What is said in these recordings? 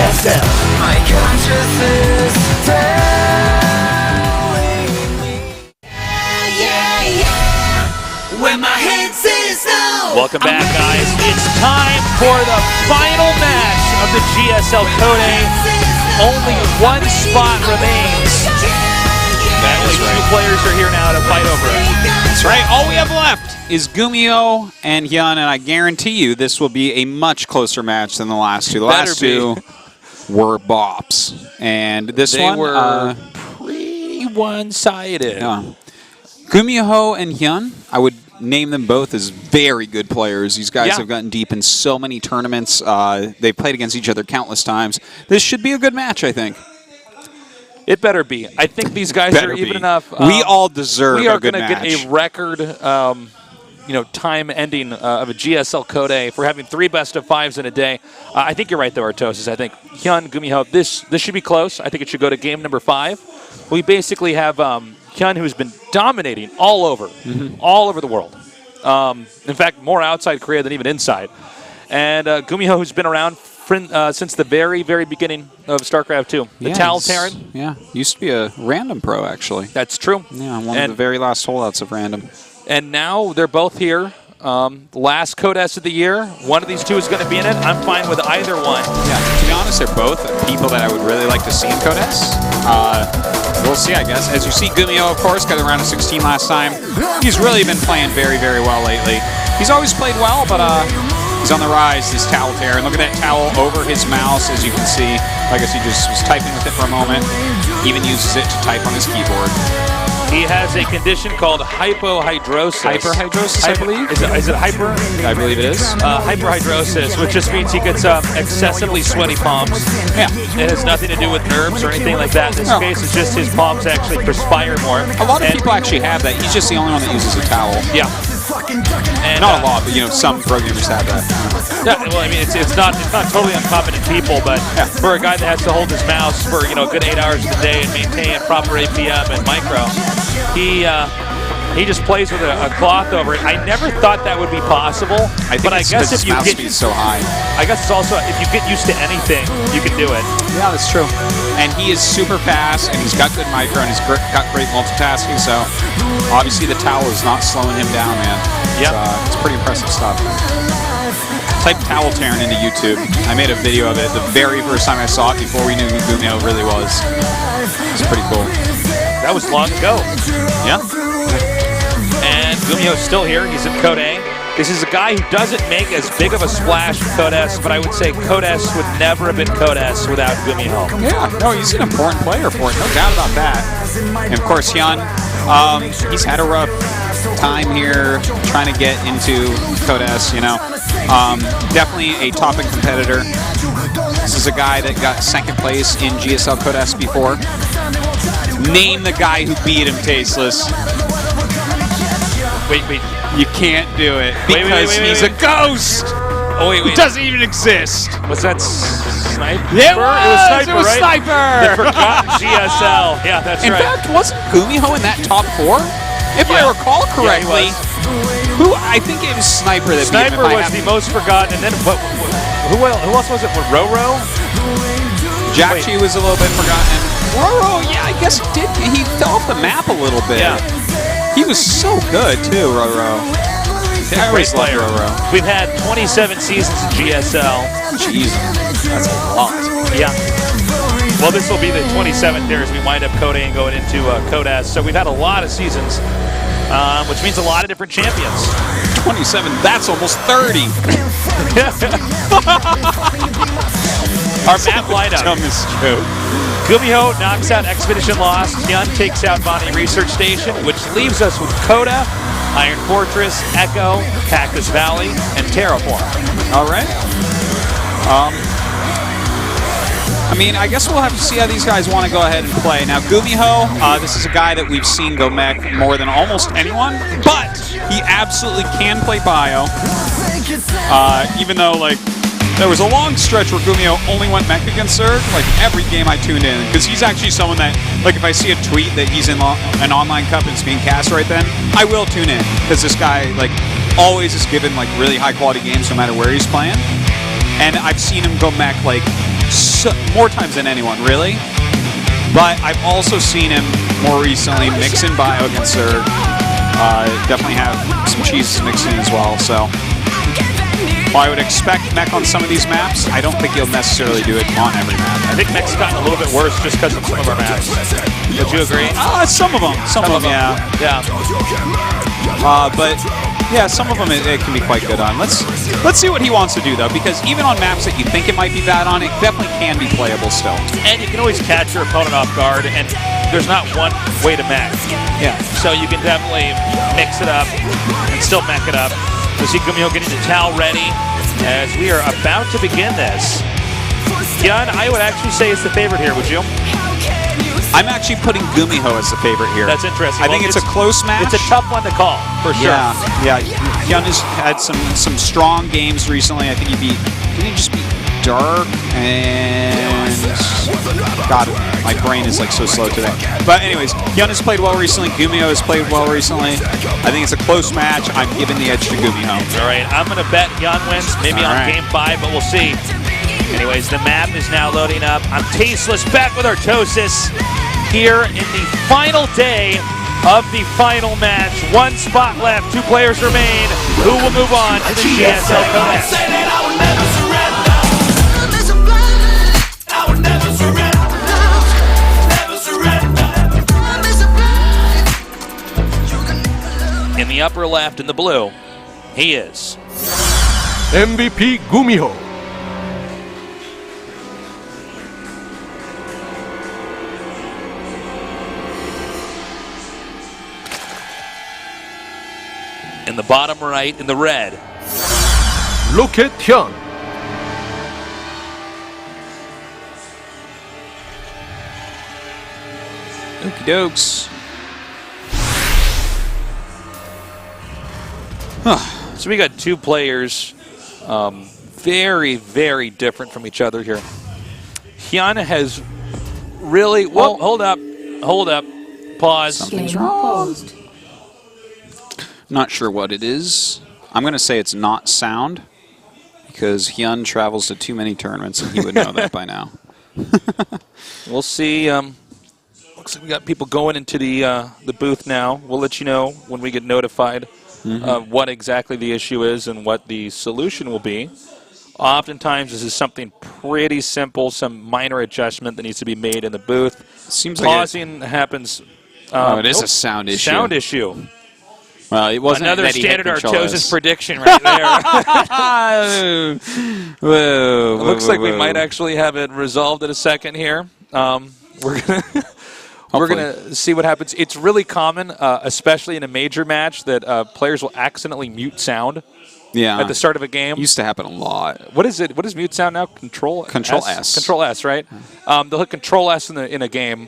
GSL. My conscience is telling me. When my head says no. Welcome back, guys. It's time for the final match of the GSL Code A. Only one spot remains. Only two players are here now to fight over it. That's right. All we have left is GuMiho and HyuN, and I guarantee you this will be a much closer match than the last two. The last two were bops, and this one were pretty one-sided. GuMiho and HyuN, I would name them both as very good players. These guys have gotten deep in so many tournaments. They've played against each other countless times. This should be a good match, I think. It better be. I think these guys are even enough. We all deserve a good match. We are going to get a record, time ending of a GSL Code A. If we're having 3 best-of-5s in a day. I think you're right, though, Artosis. I think HyuN, GuMiho, this should be close. I think it should go to game number 5. We basically have HyuN, who's been dominating all over the world. In fact, more outside Korea than even inside. And GuMiho, who's been around since the very, very beginning of StarCraft II. The Tal Terran. Yeah, used to be a random pro, actually. That's true. Yeah, one of the very last holdouts of random. And now they're both here. Last Code S of the year. One of these two is going to be in it. I'm fine with either one. Yeah, to be honest, they're both people that I would really like to see in Code S. We'll see, I guess. As you see, GuMiho, of course, got around to 16 last time. He's really been playing very, very well lately. He's always played well, but he's on the rise, this towel tear. And look at that towel over his mouse, as you can see. I guess he just was typing with it for a moment. He even uses it to type on his keyboard. He has a condition called hypohidrosis. Hyperhidrosis, I believe? Is it hyper? I believe it is. Hyperhidrosis, which just means he gets excessively sweaty palms. Yeah. It has nothing to do with nerves or anything like that. In this case, it's just his palms actually perspire more. A lot of people actually have that. He's just the only one that uses a towel. Yeah. And, not a lot, but some programmers have that. Yeah, well, I mean, it's not totally uncommon in people, but for a guy that has to hold his mouse for a good 8 hours a day and maintain proper APM and micro, he just plays with a cloth over it. I never thought that would be possible, but I guess if you get so high, I guess it's also if you get used to anything, you can do it. Yeah, that's true. And he is super fast, and he's got good micro, and he's got great multitasking. So obviously the towel is not slowing him down, man. Yeah, it's pretty impressive stuff. Type towel tearing into YouTube. I made a video of it the very first time I saw it before we knew who GuMiho really was. It's pretty cool. That was long ago. Yeah. And GuMiho's still here. He's in Code A. This is a guy who doesn't make as big of a splash in Code S, but I would say Code S would never have been Code S without GuMiho. Yeah, no, he's an important player for it, no doubt about that. And of course, HyuN, he's had a rough time here trying to get into Code S, definitely a topic competitor. This is a guy that got 2nd place in GSL Code S before. Name the guy who beat him, Tasteless. Wait. You can't do it because he's a ghost. Oh, wait. Who doesn't even exist. Was that Sniper? Yeah, it was right? Sniper. The forgotten GSL. Yeah, that's right. In fact, wasn't GuMiho in that top 4? If I recall correctly, I think it was Sniper that beat him. Sniper was the most forgotten, and then who else was it? Roro? Jakchi was a little bit forgotten. Roro, yeah, I guess he fell off the map a little bit. Yeah. He was so good, too, Roro. I always loved Roro. We've had 27 seasons in GSL. Jeez, that's a lot. Yeah. Well, this will be the 27th year as we wind up Code A and going into Code S. So we've had a lot of seasons, which means a lot of different champions. 27, that's almost 30. Our map lineup. Dumbest joke. GuMiho knocks out Expedition Lost. HyuN takes out Bonnie Research Station, which leaves us with Coda, Iron Fortress, Echo, Cactus Valley, and Terraform. All right. I mean, I guess we'll have to see how these guys want to go ahead and play. Now, GuMiho, this is a guy that we've seen go mech more than almost anyone, but he absolutely can play bio. Even though, there was a long stretch where GuMiho only went mech against Zerg. Every game I tuned in, because he's actually someone that, if I see a tweet that he's in an online cup and it's being cast right then, I will tune in, because this guy, always is given, really high-quality games no matter where he's playing. And I've seen him go mech, so more times than anyone, really. But I've also seen him more recently mix in bio against Zerg. Definitely have some cheeses mixed in as well. So while I would expect Mech on some of these maps, I don't think he'll necessarily do it on every map. I think Mech's gotten a little bit worse just because of some of our maps. Would you agree? Some of them. Some of them, yeah. Yeah. But yeah, some of them it can be quite good on. Let's see what he wants to do though, because even on maps that you think it might be bad on, it definitely can be playable still. And you can always catch your opponent off guard, and there's not one way to mech. Yeah. So you can definitely mix it up and still mech it up. We see GuMiho getting the towel ready as we are about to begin this. HyuN, I would actually say is the favorite here, would you? I'm actually putting GuMiho as the favorite here. That's interesting. I think it's a close match. It's a tough one to call, for sure. Yeah. HyuN has had some strong games recently. I think didn't he just beat Dark and God, my brain is like so slow today. But anyways, HyuN has played well recently. GuMiho has played well recently. I think it's a close match. I'm giving the edge to GuMiho. All right, I'm going to bet HyuN wins, maybe on game 5, but we'll see. Anyways, the map is now loading up. I'm Tasteless back with HOT6 here in the final day of the final match. One spot left, 2 players remain. Who will move on to the GSL Code S? In the upper left, in the blue, he is MVP GuMiho. in the bottom right, in the red. Look at HyuN. Okie dokes. So we got 2 players, very, very different from each other here. HyuN has really, well, hold up, pause. Something's wrong. Not sure what it is. I'm going to say it's not sound, because HyuN travels to too many tournaments, and he would know that by now. We'll see. Looks like we got people going into the booth now. We'll let you know when we get notified of what exactly the issue is and what the solution will be. Oftentimes, this is something pretty simple, some minor adjustment that needs to be made in the booth. Seems Pausing happens. It is a sound issue. Sound issue. Well, it wasn't another that he standard hit control HOT6 prediction right there. Whoa, It looks like we might actually have it resolved in a second here. We're gonna see what happens. It's really common, especially in a major match, that players will accidentally mute sound. Yeah. At the start of a game. Used to happen a lot. What is it? What is mute sound now? Control S. Control S, right? They'll hit Control S in a game,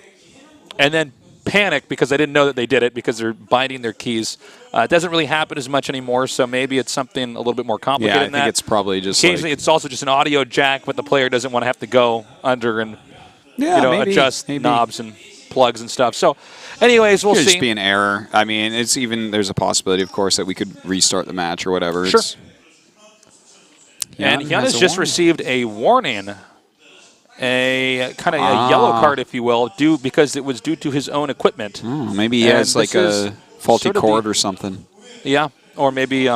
and then panic because they didn't know that they did it because they're binding their keys. It doesn't really happen as much anymore, so maybe it's something a little bit more complicated than that. I think it's probably just occasionally it's also just an audio jack, but the player doesn't want to have to go under and adjust knobs and plugs and stuff. So, anyways, we'll see. It could just be an error. I mean, there's a possibility, of course, that we could restart the match or whatever. Sure. And HyuN has just received a warning. A kind of a yellow card, if you will, because it was due to his own equipment. Maybe he has like a faulty cord or something. Yeah, or maybe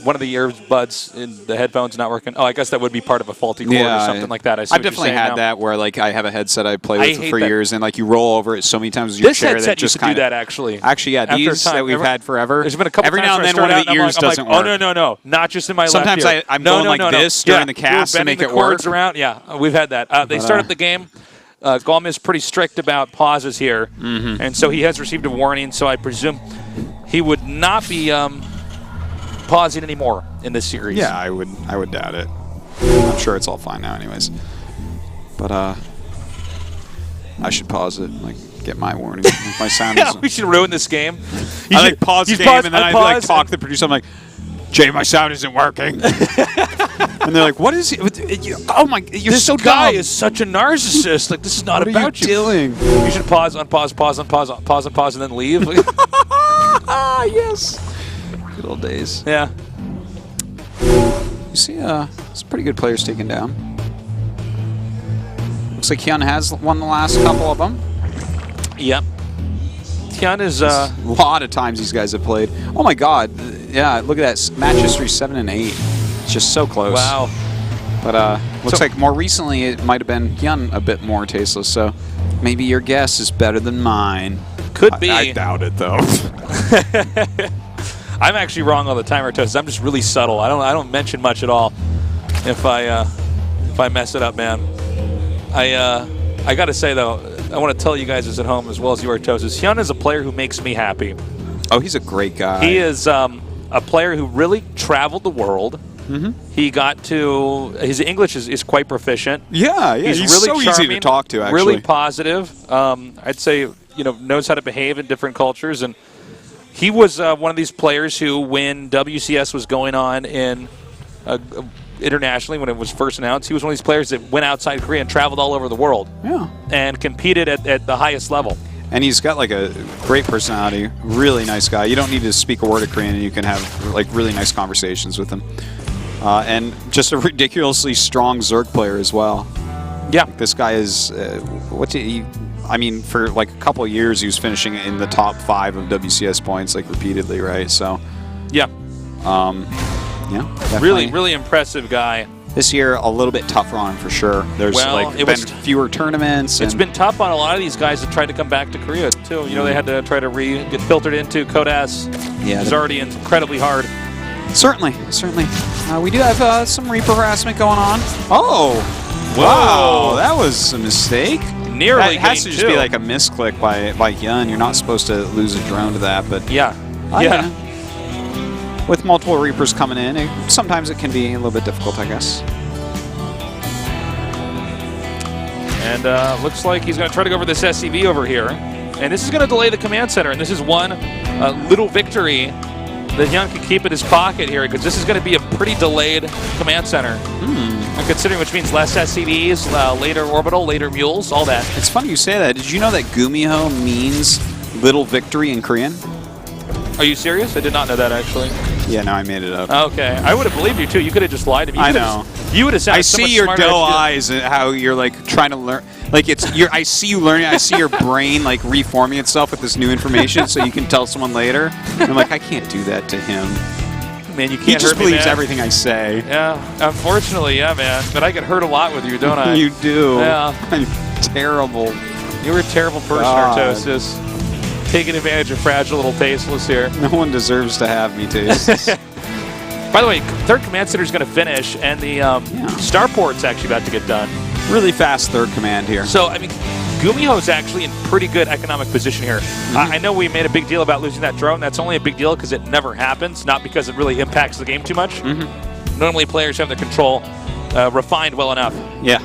one of the earbuds in the headphones not working. Oh, I guess that would be part of a faulty cord or something like that. I've definitely had that where like I have a headset I play with for years, and like you roll over it so many times with your chair that just kind of do that actually. Actually, yeah, these that we've had forever. There's been a couple every times now and then one of the ears doesn't work. Oh no, not just in my Sometimes left ear. I'm going like this during the cast to make it work. Around. Yeah, we've had that. They started the game. GOM is pretty strict about pauses here, and so he has received a warning. So I presume he would not be pausing anymore in this series. Yeah, I would doubt it. I'm sure it's all fine now, anyways. But I should pause it, like get my warning. Like my sound. Yeah, we should ruin this game. I like pause the game and then I like talk to the producer. I'm like, Jay, my sound isn't working. And they're like, "What is it? Oh my, you're so dumb. This guy is such a narcissist. Like this is not about you. Doing? You should pause, unpause, pause, unpause, pause, unpause, and then leave." Yes. Good old days. Yeah. You see, some pretty good players taken down. Looks like HyuN has won the last couple of them. Yep. HyuN is... A lot of times these guys have played. Oh my god. Yeah, look at that. Match history 7 and 8. It's just so close. Wow. But looks like more recently it might have been HyuN a bit more tasteless, so maybe your guess is better than mine. Could be. I doubt it, though. I'm actually wrong all the time, Artosis. I'm just really subtle. I don't mention much at all if I mess it up, man. I got to say, though, I want to tell you guys this at home as well as you, Artosis. HyuN is a player who makes me happy. Oh, he's a great guy. He is a player who really traveled the world. Mm-hmm. He got to... His English is quite proficient. Yeah, He's really so charming, easy to talk to, actually. Really positive. I'd say, knows how to behave in different cultures. And he was one of these players who, when WCS was going on in internationally, when it was first announced, he was one of these players that went outside Korea and traveled all over the world. Yeah. And competed at the highest level. And he's got like a great personality, really nice guy. You don't need to speak a word of Korean and you can have like really nice conversations with him. And just a ridiculously strong Zerg player as well. Yeah. This guy is, I mean, for like a couple of years he was finishing in the top 5 of WCS points like repeatedly, right? So, yeah. Yeah, definitely. Really impressive guy. This year, a little bit tougher on him for sure. There's been fewer tournaments. It's been tough on a lot of these guys that tried to come back to Korea too. They had to try to get filtered into Code S. Yeah, it's already incredibly hard. Certainly. We do have some Reaper harassment going on. Oh, wow, that was a mistake. Nearly. That has to just be like a misclick by HyuN. You're not supposed to lose a drone to that, but yeah. With multiple Reapers coming in, sometimes it can be a little bit difficult, I guess. And looks like he's going to try to go for this SCV over here. And this is going to delay the command center. And this is one little victory that HyuN can keep in his pocket here, because this is going to be a pretty delayed command center. And considering which means less SCVs, later orbital, later mules, all that. It's funny you say that. Did you know that GuMiho means little victory in Korean? Are you serious? I did not know that, actually. Yeah, no, I made it up. Okay. I would have believed you, too. You could have just lied to me. I know. You would have sounded so much I see your smarter doe eyes and how you're like trying to learn. Like I see you learning. I see your brain like reforming itself with this new information, so you can tell someone later. And I'm like, I can't do that to him. Man, you can't. He just hurt me, believes man. Everything I say. Yeah, unfortunately, yeah, man. But I get hurt a lot with you, don't I? You do. Yeah. I'm terrible. You're a terrible person, Artosis. Taking advantage of fragile little tasteless here. No one deserves to have me, Tasteless. By the way, third command center is going to finish, and the starport's actually about to get done. Really fast third command here. So, I mean, GuMiho's actually in pretty good economic position here. I know we made a big deal about losing that drone. That's only a big deal because it never happens, not because it really impacts the game too much. Normally, players have their control refined well enough. Yeah.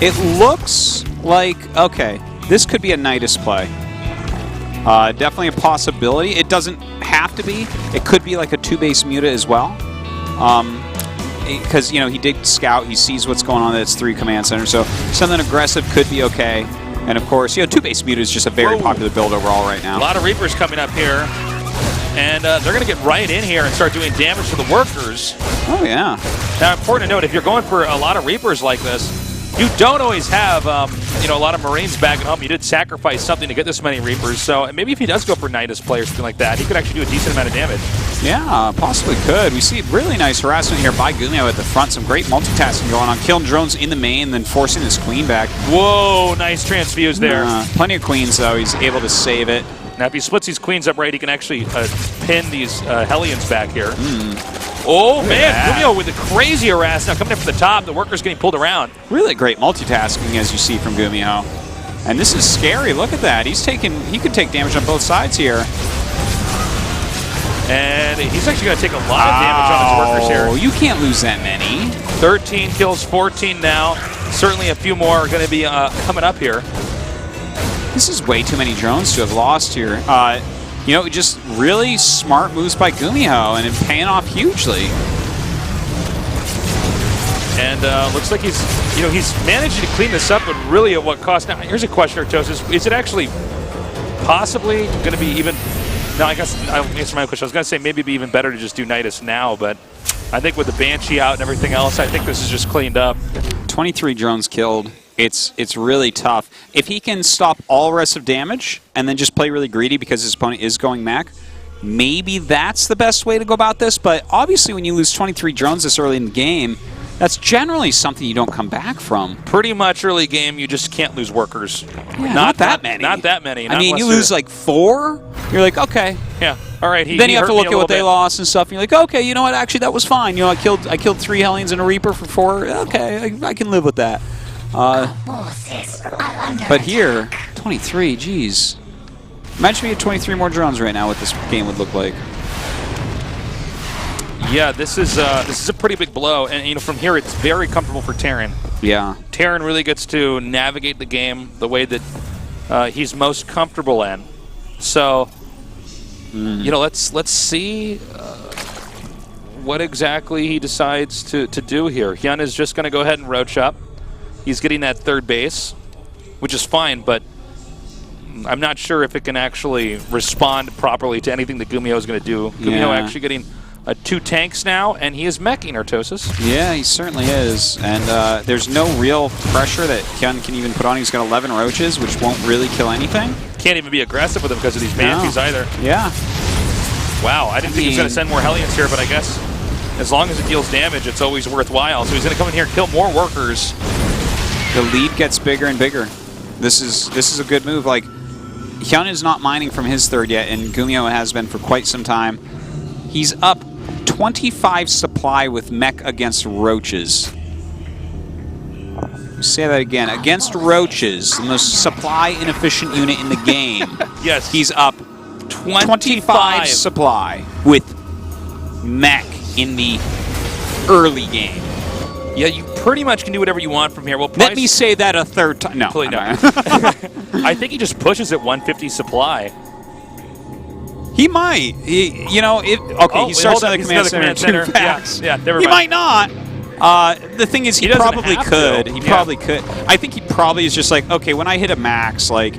It looks like, okay, this could be a Nidus play. Definitely a possibility. It doesn't have to be. It could be like a 2-base muta as well. Because, he did scout. He sees what's going on. That's 3 command centers. So something aggressive could be okay. And, of course, 2-base muta is just a very popular build overall right now. A lot of Reapers coming up here. And they're going to get right in here and start doing damage to the workers. Oh, yeah. Now, important to note, if you're going for a lot of Reapers like this, you don't always have, a lot of Marines back at home. You did sacrifice something to get this many Reapers. So maybe if he does go for Nidus play or something like that, he could actually do a decent amount of damage. Yeah, possibly could. We see really nice harassment here by GuMiho at the front. Some great multitasking going on. Killing drones in the main, then forcing his queen back. Whoa, nice transfuse there. Plenty of queens, though. He's able to save it. Now, if he splits these queens up right, he can actually pin these Hellions back here. Oh, man, GuMiho with the crazy harass now coming in from the top. The worker's getting pulled around. Really great multitasking, as you see from GuMiho. And this is scary. Look at that. He could take damage on both sides here. And he's actually going to take a lot of damage on his workers here. Oh, you can't lose that many. 13 kills, 14 now. Certainly a few more are going to be coming up here. This is way too many drones to have lost here. Just really smart moves by GuMiho, and it's paying off hugely. And looks like he's managing to clean this up, but really at what cost? Now, here's a question, Artosis. Is it actually possibly going to be even... No, I guess I'll answer my question. I was going to say maybe it'd be even better to just do Nidus now, but I think with the Banshee out and everything else, I think this is just cleaned up. 23 drones killed. It's really tough. If he can stop all rest of damage and then just play really greedy because his opponent is going mech, maybe that's the best way to go about this. But obviously when you lose 23 drones this early in the game, that's generally something you don't come back from. Pretty much early game, you just can't lose workers. Yeah, not that many. Not that many. I mean, you lose like 4, you're like, okay. Yeah, all right. Then you have to look at what they lost and stuff, and you're like, okay, you know what, actually that was fine. You know, I killed 3 Hellions and a Reaper for 4. Okay, I can live with that. But here, 23, geez. Imagine we had 23 more drones right now, what this game would look like. Yeah, this is a pretty big blow, and you know from here it's very comfortable for Terran. Yeah. Terran really gets to navigate the game the way that he's most comfortable in. So, you know, let's see what exactly he decides to do here. HyuN is just going to go ahead and roach up. He's getting that 3rd base, which is fine, but I'm not sure if it can actually respond properly to anything that GuMiho is going to do. GuMiho actually getting 2 tanks now, and he is meching Artosis. Yeah, he certainly is. And there's no real pressure that HyuN can even put on. He's got 11 roaches, which won't really kill anything. Can't even be aggressive with him because of these Banshees either. Yeah. Wow, I didn't think he was going to send more Hellions here, but I guess as long as it deals damage, it's always worthwhile. So he's going to come in here and kill more workers. The lead gets bigger and bigger. This is a good move. Like, HyuN is not mining from his 3rd yet, and GuMiho has been for quite some time. He's up 25 supply with mech against roaches. Say that again. Against roaches, the most supply inefficient unit in the game. Yes. He's up 25 supply with mech in the early game. Yeah, you pretty much can do whatever you want from here. Well, Let me say that a 3rd time. No. Absolutely not. I think he just pushes at 150 supply. He might. He starts another command center. Too fast. Yeah, never mind. He might not. The thing is, he probably could. He probably could. I think he probably is just like, okay, when I hit a max, like,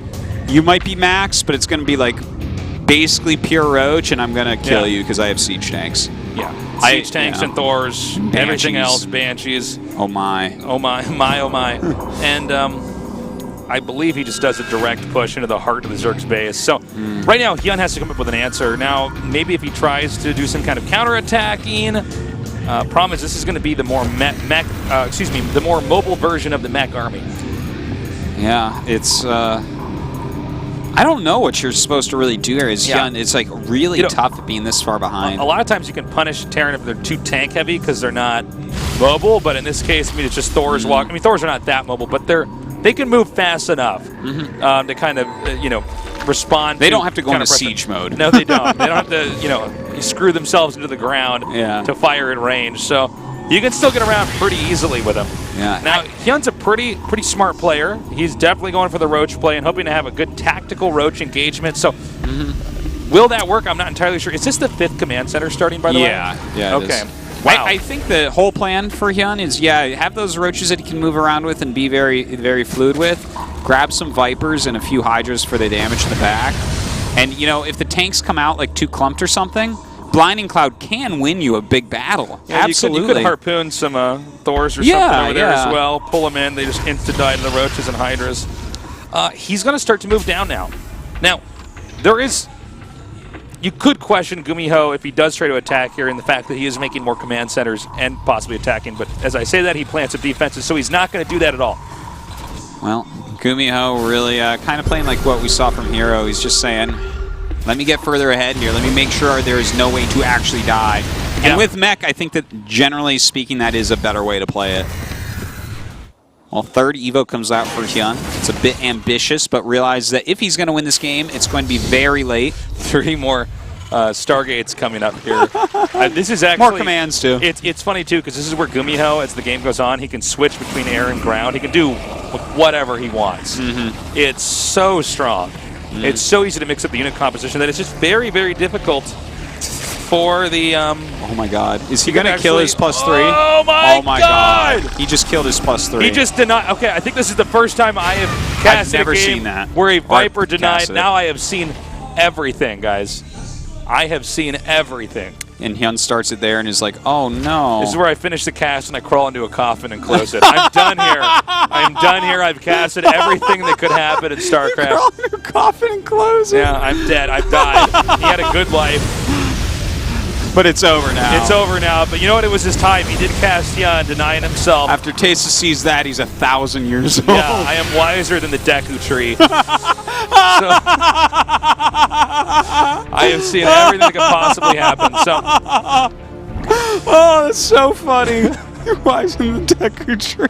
you might be max, but it's going to be like basically pure roach, and I'm going to kill you because I have siege tanks. Yeah. Siege tanks and Thors, everything else, Banshees. Oh my. Oh my, oh my. And I believe he just does a direct push into the heart of the Zerg's base. So right now, HyuN has to come up with an answer. Now, maybe if he tries to do some kind of counterattacking, problem is this is going to be the more the more mobile version of the mech army. Yeah, it's. I don't know what you're supposed to really do here. HyuN, it's like really tough at being this far behind. A lot of times you can punish Terran if they're too tank heavy because they're not mobile, but in this case, I mean, it's just Thors walk. I mean, Thors are not that mobile, but they can move fast enough to kind of, respond. They don't have to go into siege mode. No, they don't. They don't have to, screw themselves into the ground to fire in range. So you can still get around pretty easily with him. Yeah. Now, HyuN's a pretty smart player. He's definitely going for the Roach play and hoping to have a good tactical Roach engagement. So will that work? I'm not entirely sure. Is this the 5th command center starting, by the way? Yeah. Okay. Wow. I think the whole plan for HyuN is, have those roaches that he can move around with and be very, very fluid with. Grab some Vipers and a few Hydras for the damage in the back. And, if the tanks come out like too clumped or something, Blinding Cloud can win you a big battle. Yeah, absolutely. You could harpoon some Thors or something over there as well. Pull them in. They just insta-die to the Roaches and Hydras. He's going to start to move down now. Now, you could question GuMiho if he does try to attack here in the fact that he is making more command centers and possibly attacking. But as I say that, he plants up defenses, so he's not going to do that at all. Well, GuMiho really kind of playing like what we saw from Hero. He's just saying, let me get further ahead here. Let me make sure there is no way to actually die. And with mech, I think that generally speaking, that is a better way to play it. Well, 3rd Evo comes out for HyuN. It's a bit ambitious, but realize that if he's going to win this game, it's going to be very late. 3 more Stargates coming up here. This is actually more commands too. It's funny too because this is where GuMiho, as the game goes on, he can switch between air and ground. He can do whatever he wants. It's so strong. It's so easy to mix up the unit composition that it's just very, very difficult for the... oh my god. Is he going to kill his +3? Oh my god! He just killed his +3. He just denied... Okay, I think this is the first time I have casted I've never a game seen that. where a Viper denied. Casted. Now I have seen everything, guys. I have seen everything. And HyuN starts it there and is like, oh no. This is where I finish the cast and I crawl into a coffin and close it. I'm done here. I'm done here. I've casted everything that could happen in StarCraft. Crawl into a coffin and close it. Yeah, I'm dead. I've died. He had a good life. But it's over now. It's over now. But you know what? It was his time. He did cast HyuN, denying himself. After Tesa sees that, he's 1,000 years old. Yeah, I am wiser than the Deku tree. So, I have seen everything that could possibly happen. So, oh, that's so funny. You're wiser than the Deku tree.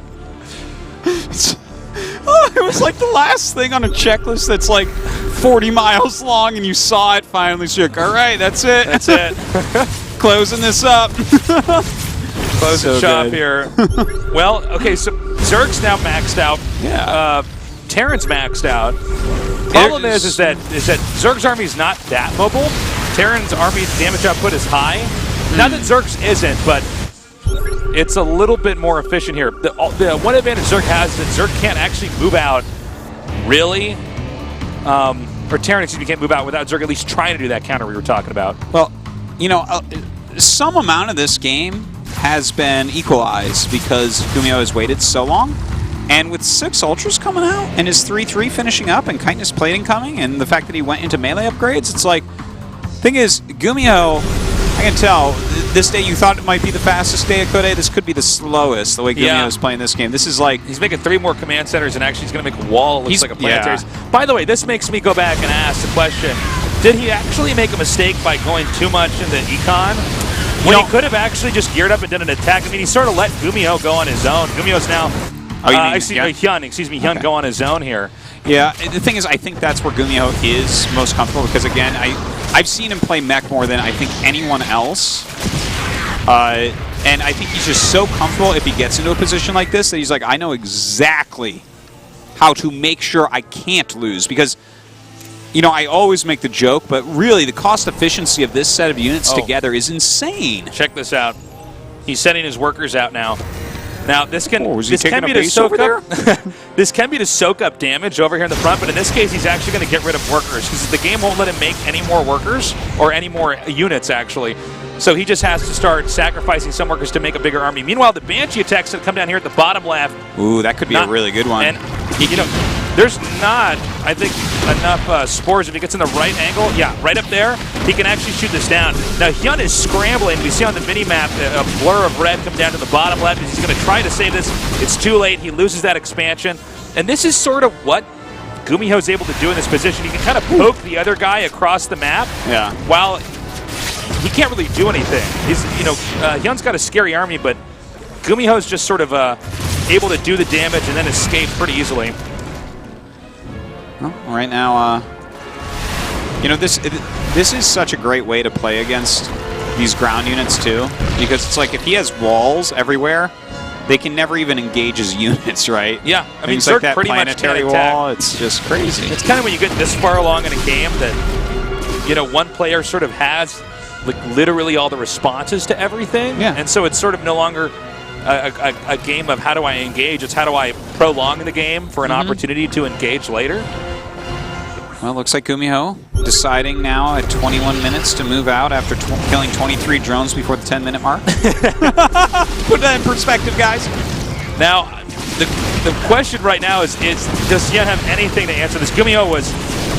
Oh, it was like the last thing on a checklist that's like 40 miles long, and you saw it finally. So you're like, all right, that's it. that's it. Closing this up. Close the shop here. Well, okay, so Zerg's now maxed out. Yeah. Terran's maxed out. Problem is that Zerg's army is not that mobile. Terran's army damage output is high. Not that Zerg's isn't, but it's a little bit more efficient here. The one advantage Zerg has is that Zerg can't actually move out, really. Or Terran, excuse me, can't move out without Zerg at least trying to do that counter we were talking about. Well, you know, some amount of this game has been equalized because GuMiho has waited so long. And with 6 Ultras coming out and his 3-3 finishing up and Kindness Plating coming and the fact that he went into melee upgrades, it's like, thing is, GuMiho, I can tell, this day you thought it might be the fastest day of Code A. This could be the slowest, the way GuMiho is playing this game. This is like... He's making 3 more command centers, and actually he's going to make a wall. It looks like a planetary. Yeah. By the way, this makes me go back and ask the question, did he actually make a mistake by going too much into Econ? When he could have actually just geared up and done an attack. I mean, he sort of let GuMiho go on his own. GuMiho's now... HyuN go on his own here. Yeah, the thing is, I think that's where GuMiho is most comfortable because, again, I've seen him play mech more than I think anyone else. And I think he's just so comfortable if he gets into a position like this that he's like, I know exactly how to make sure I can't lose. Because, you know, I always make the joke, but really the cost efficiency of this set of units together is insane. Check this out. He's sending his workers out now. Now this can be to soak up this can be to soak up damage over here in the front, but in this case he's actually going to get rid of workers because the game won't let him make any more workers or any more units actually. So he just has to start sacrificing some workers to make a bigger army. Meanwhile, the Banshee attacks that come down here at the bottom left. Ooh, that could be a really good one. And you know, there's not, I think, enough spores. If he gets in the right angle, yeah, right up there, he can actually shoot this down. Now, HyuN is scrambling. We see on the mini-map a blur of red come down to the bottom left. He's going to try to save this. It's too late. He loses that expansion. And this is sort of what GuMiho is able to do in this position. He can kind of poke the other guy across the map while he can't really do anything. He's, you know, HyuN's got a scary army, but GuMiho is just sort of able to do the damage and then escape pretty easily. Well, right now, you know, this is such a great way to play against these ground units too, because it's like if he has walls everywhere, they can never even engage his units, right? Yeah, I mean, like that pretty planetary much wall. It's just crazy. It's kind of when you get this far along in a game that, you know, one player sort of has like literally all the responses to everything, and so it's sort of no longer a game of how do I engage, it's how do I prolong the game for an opportunity to engage later. Well, looks like GuMiho deciding now at 21 minutes to move out after killing 23 drones before the 10-minute mark. Put that in perspective, guys. Now, the question right now is does HyuN have anything to answer this? GuMiho was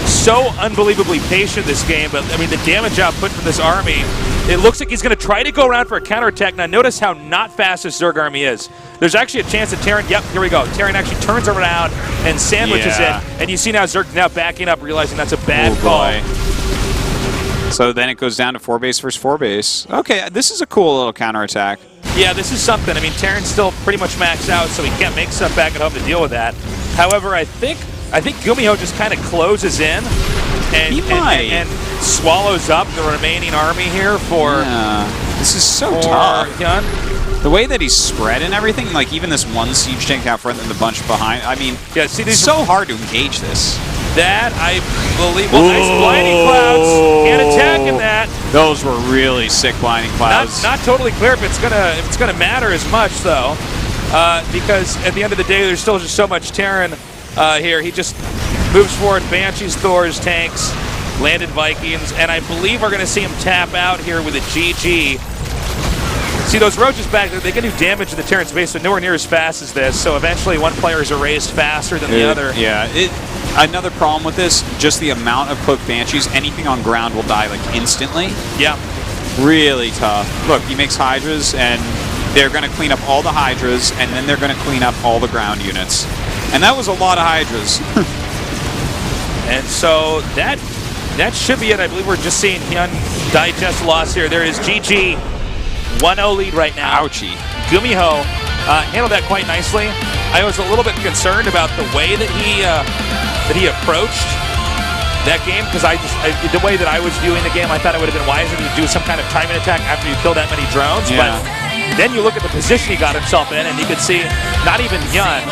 so unbelievably patient this game, but I mean the damage output from this army, it looks like he's going to try to go around for a counterattack. Now notice how not fast this Zerg army is. There's actually a chance that Terran, yep, here we go. Terran actually turns around and sandwiches it, and you see now Zerg now backing up, realizing that's a bad call. So then it goes down to 4-base versus 4-base. Okay, this is a cool little counterattack. Yeah, this is something. I mean, Terran's still pretty much maxed out, so he can't make stuff back at home to deal with that. However, I think GuMiho just kind of closes in and swallows up the remaining army here for... Yeah. This is so tough. HyuN. The way that he's spread and everything, like even this one siege tank out front and the bunch behind, I mean, yeah, see, it's so hard to engage this. That, I believe... Well, nice blinding clouds. Can't attack in that. Those were really sick blinding clouds. Not totally clear if it's gonna matter as much, though, because at the end of the day, there's still just so much Terran here. He just moves forward, Banshees, Thors, tanks. landed Vikings, and I believe we're going to see him tap out here with a GG. See, those roaches back there, they can do damage to the Terran base, but nowhere near as fast as this, so eventually one player is erased faster than the other. Yeah, another problem with this, just the amount of cloaked Banshees, anything on ground will die like instantly. Yeah. Really tough. Look, he makes Hydras, and they're going to clean up all the Hydras, and then they're going to clean up all the ground units. And that was a lot of Hydras. And so that should be it. I believe we're just seeing HyuN digest loss here. There is GG, 1-0 lead right now. Ouchie. GuMiho handled that quite nicely. I was a little bit concerned about the way that he approached that game, because the way that I was viewing the game, I thought it would have been wiser to do some kind of timing attack after you kill that many drones. Yeah. But then you look at the position he got himself in, and you could see not even HyuN,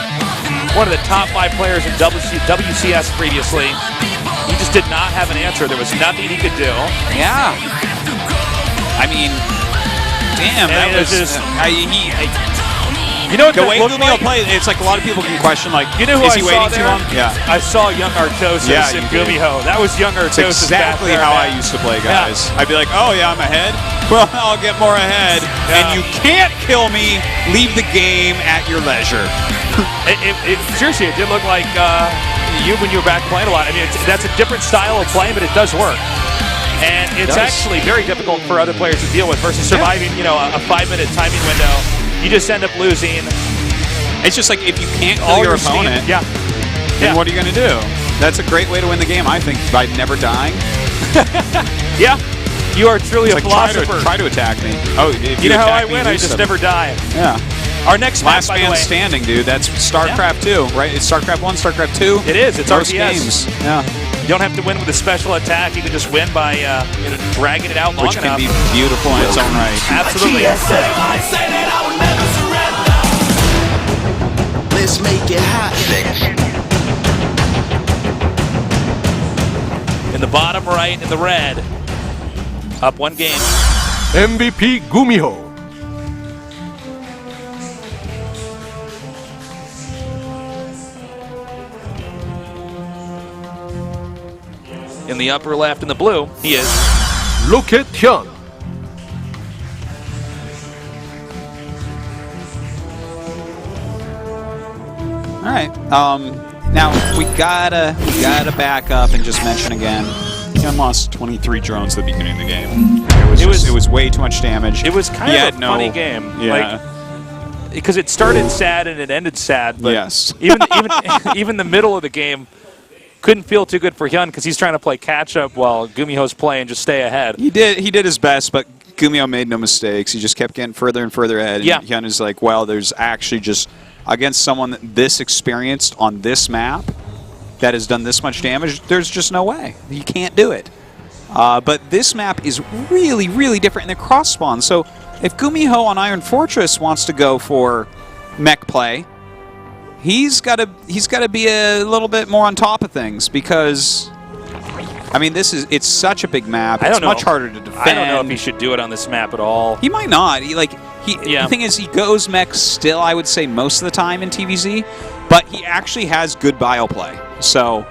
one of the top 5 players in WCS previously, he just did not have an answer. There was nothing he could do. Yeah. I mean, damn, that was just... You know what the way looked GuMiho like? played, it's like a lot of people can question, like, you know who is I he saw waiting there? too long? Yeah. I saw young Artosis in GuMiho. That was young Artosis. It's exactly how I used to play, guys. I'd be like, oh yeah, I'm ahead. Well, I'll get more ahead. Yeah. And you can't kill me. Leave the game at your leisure. Seriously, it did look like you when you were back playing a lot. I mean, that's a different style of playing, but it does work. And it's actually very difficult for other players to deal with versus surviving, you know, a 5-minute timing window. You just end up losing. It's just like, if you can't kill your opponent, then what are you going to do? That's a great way to win the game, I think, by never dying. Yeah, you are truly a philosopher. Try to attack me. Oh, if you know how I me, win? I just never die. Yeah. Our next match, Last man standing, dude. That's StarCraft 2, right? It's StarCraft 1, StarCraft 2. It is. It's Most RTS. games. Yeah. You don't have to win with a special attack. You can just win by dragging it out long Which enough. can be beautiful in its own right. Absolutely. Let's make it hot. In the bottom right, in the red, up 1 game. MVP GuMiho. In the upper left, in the blue, he is. Look at HyuN. All right. Now we gotta back up and just mention again. HyuN lost 23 drones at the beginning of the game. It was way too much damage. It was kind of a funny game. Yeah. Because it started sad and it ended sad. But yes. even the middle of the game couldn't feel too good for HyuN because he's trying to play catch up while GuMiho's playing just stay ahead. He did his best, but GuMiho made no mistakes. He just kept getting further and further ahead. Yeah. And HyuN is like, well, there's actually just against someone this experienced on this map that has done this much damage, there's just no way. You can't do it. But this map is really, really different in the cross spawn. So if GuMiho on Iron Fortress wants to go for mech play, he's got to be a little bit more on top of things because, I mean, it's such a big map. It's much harder to defend. I don't know if he should do it on this map at all. He might not. The thing is, he goes mech still, I would say, most of the time in TvZ, but he actually has good bio play. So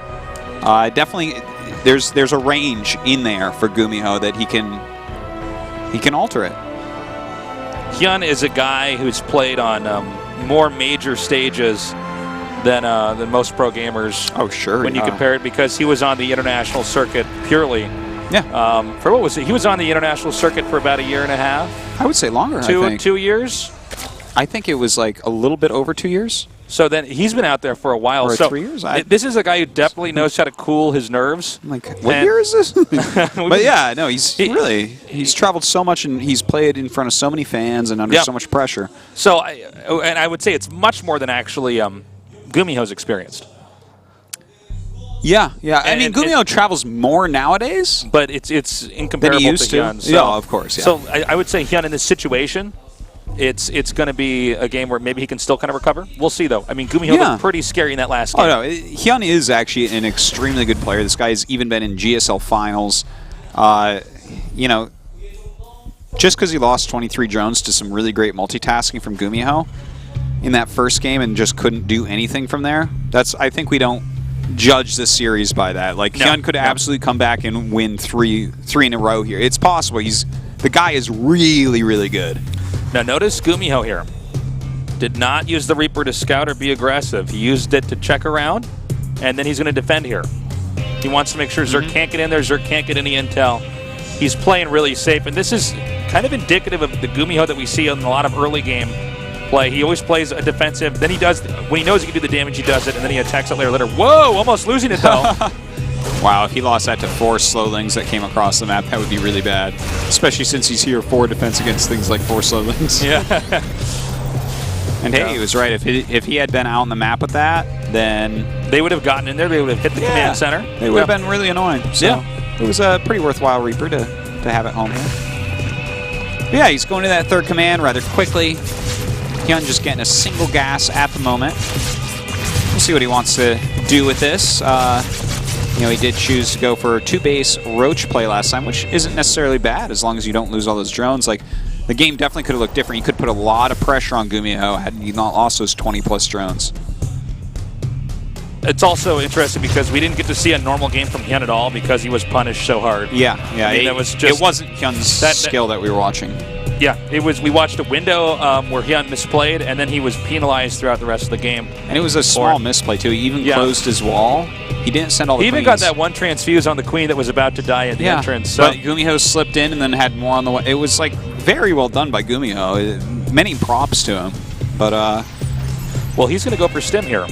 definitely, there's a range in there for GuMiho that he can alter it. HyuN is a guy who's played on more major stages than most pro gamers. Oh, sure. When you compare it, because he was on the international circuit purely. Yeah. For what was it? He was on the international circuit for about 1.5 years. I would say longer. 2 years. I think it was like a little bit over 2 years. So then he's been out there for a while. Or so 3 years. This is a guy who definitely knows how to cool his nerves. I'm like, what year is this? But yeah, no, he's traveled so much and he's played in front of so many fans and under so much pressure. So, I would say it's much more than actually GuMiho's experienced. Yeah. I mean, GuMiho travels more nowadays, but it's incomparable to HyuN. So, yeah, of course. Yeah. So I would say HyuN in this situation, it's going to be a game where maybe he can still kind of recover. We'll see, though. I mean, GuMiho looked pretty scary in that last game. Oh, no. HyuN is actually an extremely good player. This guy has even been in GSL finals. You know, just because he lost 23 drones to some really great multitasking from GuMiho in that first game and just couldn't do anything from there, I think we don't judge this series by that. Like, HyuN could absolutely come back and win three in a row here. It's possible. The guy is really, really good. Now notice GuMiho here. Did not use the Reaper to scout or be aggressive. He used it to check around, and then he's going to defend here. He wants to make sure Zerk can't get in there, Zerk can't get any intel. He's playing really safe, and this is kind of indicative of the GuMiho that we see in a lot of early game play. He always plays a defensive, then he does, when he knows he can do the damage, he does it, and then he attacks it later. Whoa, almost losing it though. Wow, if he lost that to 4 slowlings that came across the map, that would be really bad. Especially since he's here for defense against things like 4 slowlings. Yeah. And hey, he was right. If he had been out on the map with that, then they would have gotten in there. They would have hit the command center. It would have been really annoying. So it was a pretty worthwhile Reaper to have at home here. But yeah, he's going to that 3rd command rather quickly. HyuN just getting a single gas at the moment. We'll see what he wants to do with this. You know, he did choose to go for 2 base Roach play last time, which isn't necessarily bad as long as you don't lose all those drones. Like, the game definitely could have looked different. You could put a lot of pressure on GuMiho had he not lost those 20-plus drones. It's also interesting because we didn't get to see a normal game from HyuN at all because he was punished so hard. Yeah. I mean, it wasn't HyuN's skill that we were watching. Yeah, it was. We watched a window where HyuN misplayed, and then he was penalized throughout the rest of the game. And it was a small misplay, too. He even closed his wall. He didn't send all the He even got that one transfuse on the queen that was about to die at the entrance. So. But GuMiho slipped in and then had more on the way. It was, like, very well done by GuMiho. Many props to him. But, well, he's going to go for stim here.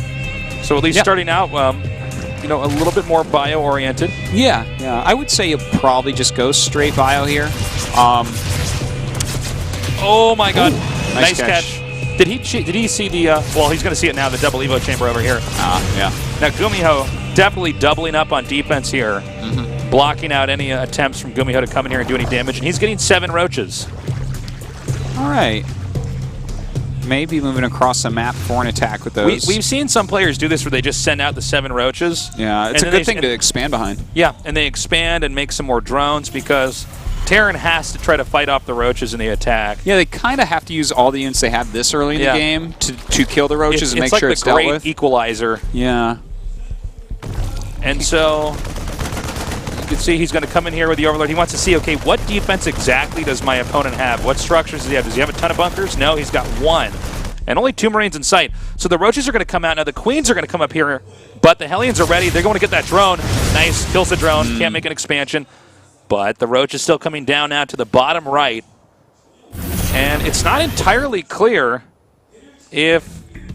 So at least starting out, you know, a little bit more bio-oriented. Yeah. I would say you'll probably just go straight bio here. Oh my God! Ooh, nice catch. Did he see the? Well, he's going to see it now. The double Evo chamber over here. Yeah. Now GuMiho definitely doubling up on defense here, blocking out any attempts from GuMiho to come in here and do any damage, and he's getting 7 roaches. All right. Maybe moving across the map for an attack with those. We've seen some players do this where they just send out the 7 roaches. Yeah, it's a good thing to expand behind. Yeah, and they expand and make some more drones because Terran has to try to fight off the roaches in the attack. Yeah, they kind of have to use all the units they have this early in the game to kill the roaches and make sure it's dealt with. It's like the great equalizer. Yeah. And so you can see he's going to come in here with the Overlord. He wants to see, okay, what defense exactly does my opponent have? What structures does he have? Does he have a ton of bunkers? No, he's got 1. And only 2 Marines in sight. So the roaches are going to come out. Now the Queens are going to come up here, but the Hellions are ready. They're going to get that drone. Nice. Kills the drone. Can't make an expansion. But the Roach is still coming down now to the bottom right. And it's not entirely clear if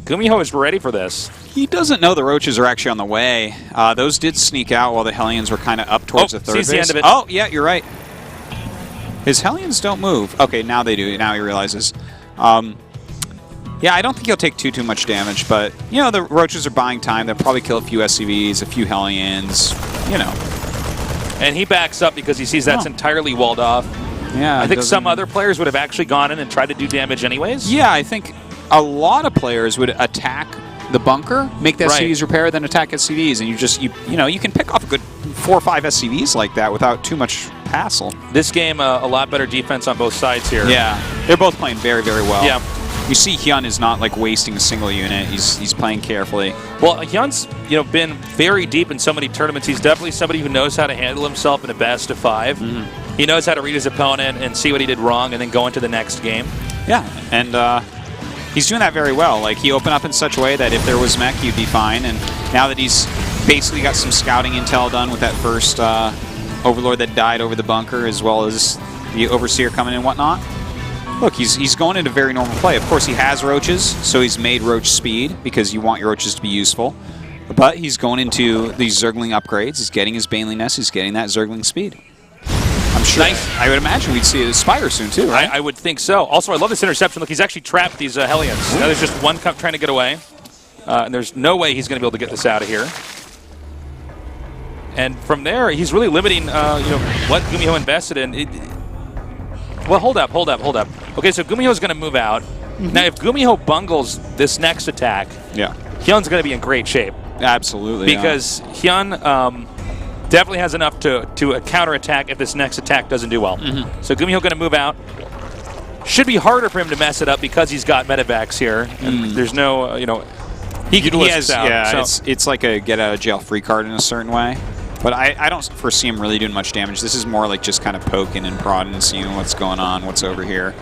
GuMiho is ready for this. He doesn't know the Roaches are actually on the way. Those did sneak out while the Hellions were kind of up towards the 3rd base. The end of it. Oh, yeah, you're right. His Hellions don't move. Okay, now they do. Now he realizes. Yeah, I don't think he'll take too much damage, but, you know, the Roaches are buying time. They'll probably kill a few SCVs, a few Hellions, you know. And he backs up because he sees that's entirely walled off. Yeah, I think some other players would have actually gone in and tried to do damage anyways. Yeah, I think a lot of players would attack the bunker, make the SCVs repair, then attack SCVs, and you know, you can pick off a good 4 or 5 SCVs like that without too much hassle. This game, a lot better defense on both sides here. Yeah, they're both playing very, very well. Yeah. You see HyuN is not like wasting a single unit. He's playing carefully. Well, HyuN's been very deep in so many tournaments. He's definitely somebody who knows how to handle himself in a best of 5. He knows how to read his opponent and see what he did wrong and then go into the next game. Yeah, and he's doing that very well. Like, he opened up in such a way that if there was mech, you'd be fine. And now that he's basically got some scouting intel done with that first Overlord that died over the bunker, as well as the Overseer coming in and whatnot, look, he's going into very normal play. Of course, he has Roaches, so he's made Roach speed because you want your Roaches to be useful. But he's going into these Zergling upgrades. He's getting his Baneliness. He's getting that Zergling speed. I'm sure. I would imagine we'd see it Spire soon, too, right? I would think so. Also, I love this interception. Look, he's actually trapped these Hellions. Now there's just one trying to get away. And there's no way he's going to be able to get this out of here. And from there, he's really limiting what GuMiho invested in. Well, hold up. Okay, so GuMiho's going to move out. Now, if GuMiho bungles this next attack, HyuN's going to be in great shape. Absolutely. Because HyuN definitely has enough to counterattack if this next attack doesn't do well. So GuMiho going to move out. Should be harder for him to mess it up because he's got medevacs here. And there's no, He Utilist has, down, yeah, so- it's like a get-out-of-jail-free card in a certain way. But I don't foresee him really doing much damage. This is more like just kind of poking and prodding and seeing what's going on, what's over here.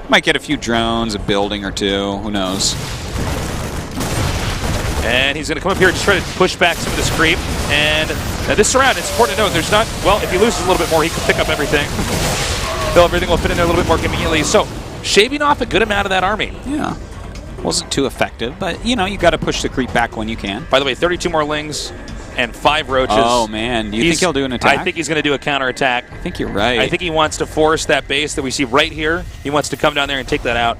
Might get a few drones, a building or two, who knows. And he's going to come up here and try to push back some of this creep. And this round, it's important to note, there's not, well, if he loses a little bit more, he can pick up everything. Everything will fit in there a little bit more conveniently. So, shaving off a good amount of that army. Yeah. Wasn't too effective, but, you know, you got to push the creep back when you can. By the way, 32 more lings and 5 roaches. Oh, man. Do you think he'll do an attack? I think he's going to do a counterattack. I think you're right. I think he wants to force that base that we see right here. He wants to come down there and take that out.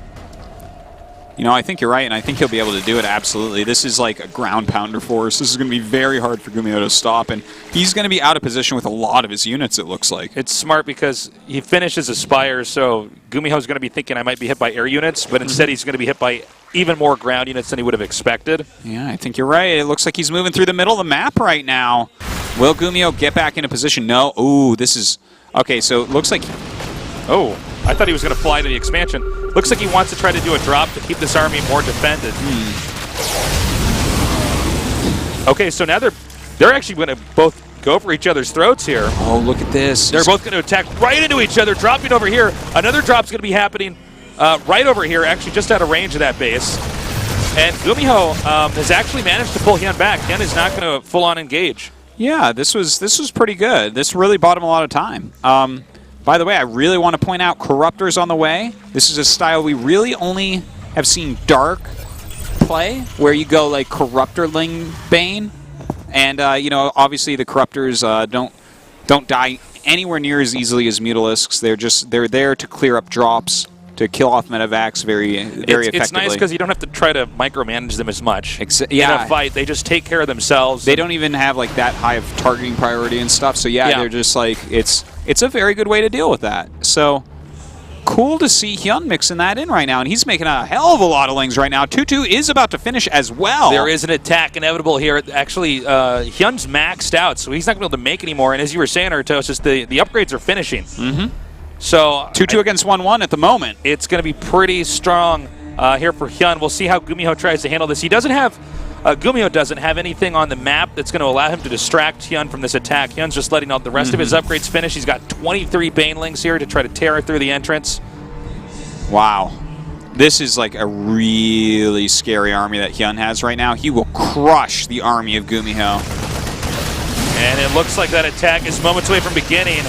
You know, I think you're right, and I think he'll be able to do it, absolutely. This is like a ground pounder for us. This is going to be very hard for GuMiho to stop, and he's going to be out of position with a lot of his units, it looks like. It's smart because he finishes Aspire, so GuMiho's going to be thinking I might be hit by air units, but instead he's going to be hit by even more ground units than he would have expected. Yeah, I think you're right. It looks like he's moving through the middle of the map right now. Will GuMiho get back into position? No. Ooh, this is... Okay, so it looks like... Oh, I thought he was going to fly to the expansion. Looks like he wants to try to do a drop to keep this army more defended. Okay, so now they're actually going to both go for each other's throats here. Oh, look at this. They're both going to attack right into each other, dropping over here. Another drop's going to be happening right over here, actually just out of range of that base. And GuMiho has actually managed to pull HyuN back. HyuN is not going to full-on engage. Yeah, this was pretty good. This really bought him a lot of time. By the way, I really want to point out Corruptor's on the way. This is a style we really only have seen Dark play, where you go like Corruptor Ling Bane. And, you know, obviously the Corruptors don't die anywhere near as easily as Mutalisks. They're there to clear up drops, to kill off Medivacs very effectively. It's nice because you don't have to try to micromanage them as much. Yeah. In a fight, they just take care of themselves. They don't even have like that high of targeting priority and stuff. So yeah, they're just like it's a very good way to deal with that. So cool to see HyuN mixing that in right now, and he's making a hell of a lot of lings right now. 2-2 is about to finish as well. There is an attack inevitable here. Actually, HyuN's maxed out, so he's not going to be able to make any more. And as you were saying, Artosis, the upgrades are finishing. So 2-2 against 1-1 at the moment. It's going to be pretty strong here for HyuN. We'll see how GuMiho tries to handle this. He doesn't have GuMiho doesn't have anything on the map that's going to allow him to distract HyuN from this attack. HyuN's just letting all the rest of his upgrades finish. He's got 23 Banelings here to try to tear through the entrance. Wow. This is like a really scary army that HyuN has right now. He will crush the army of GuMiho. And it looks like that attack is moments away from beginning.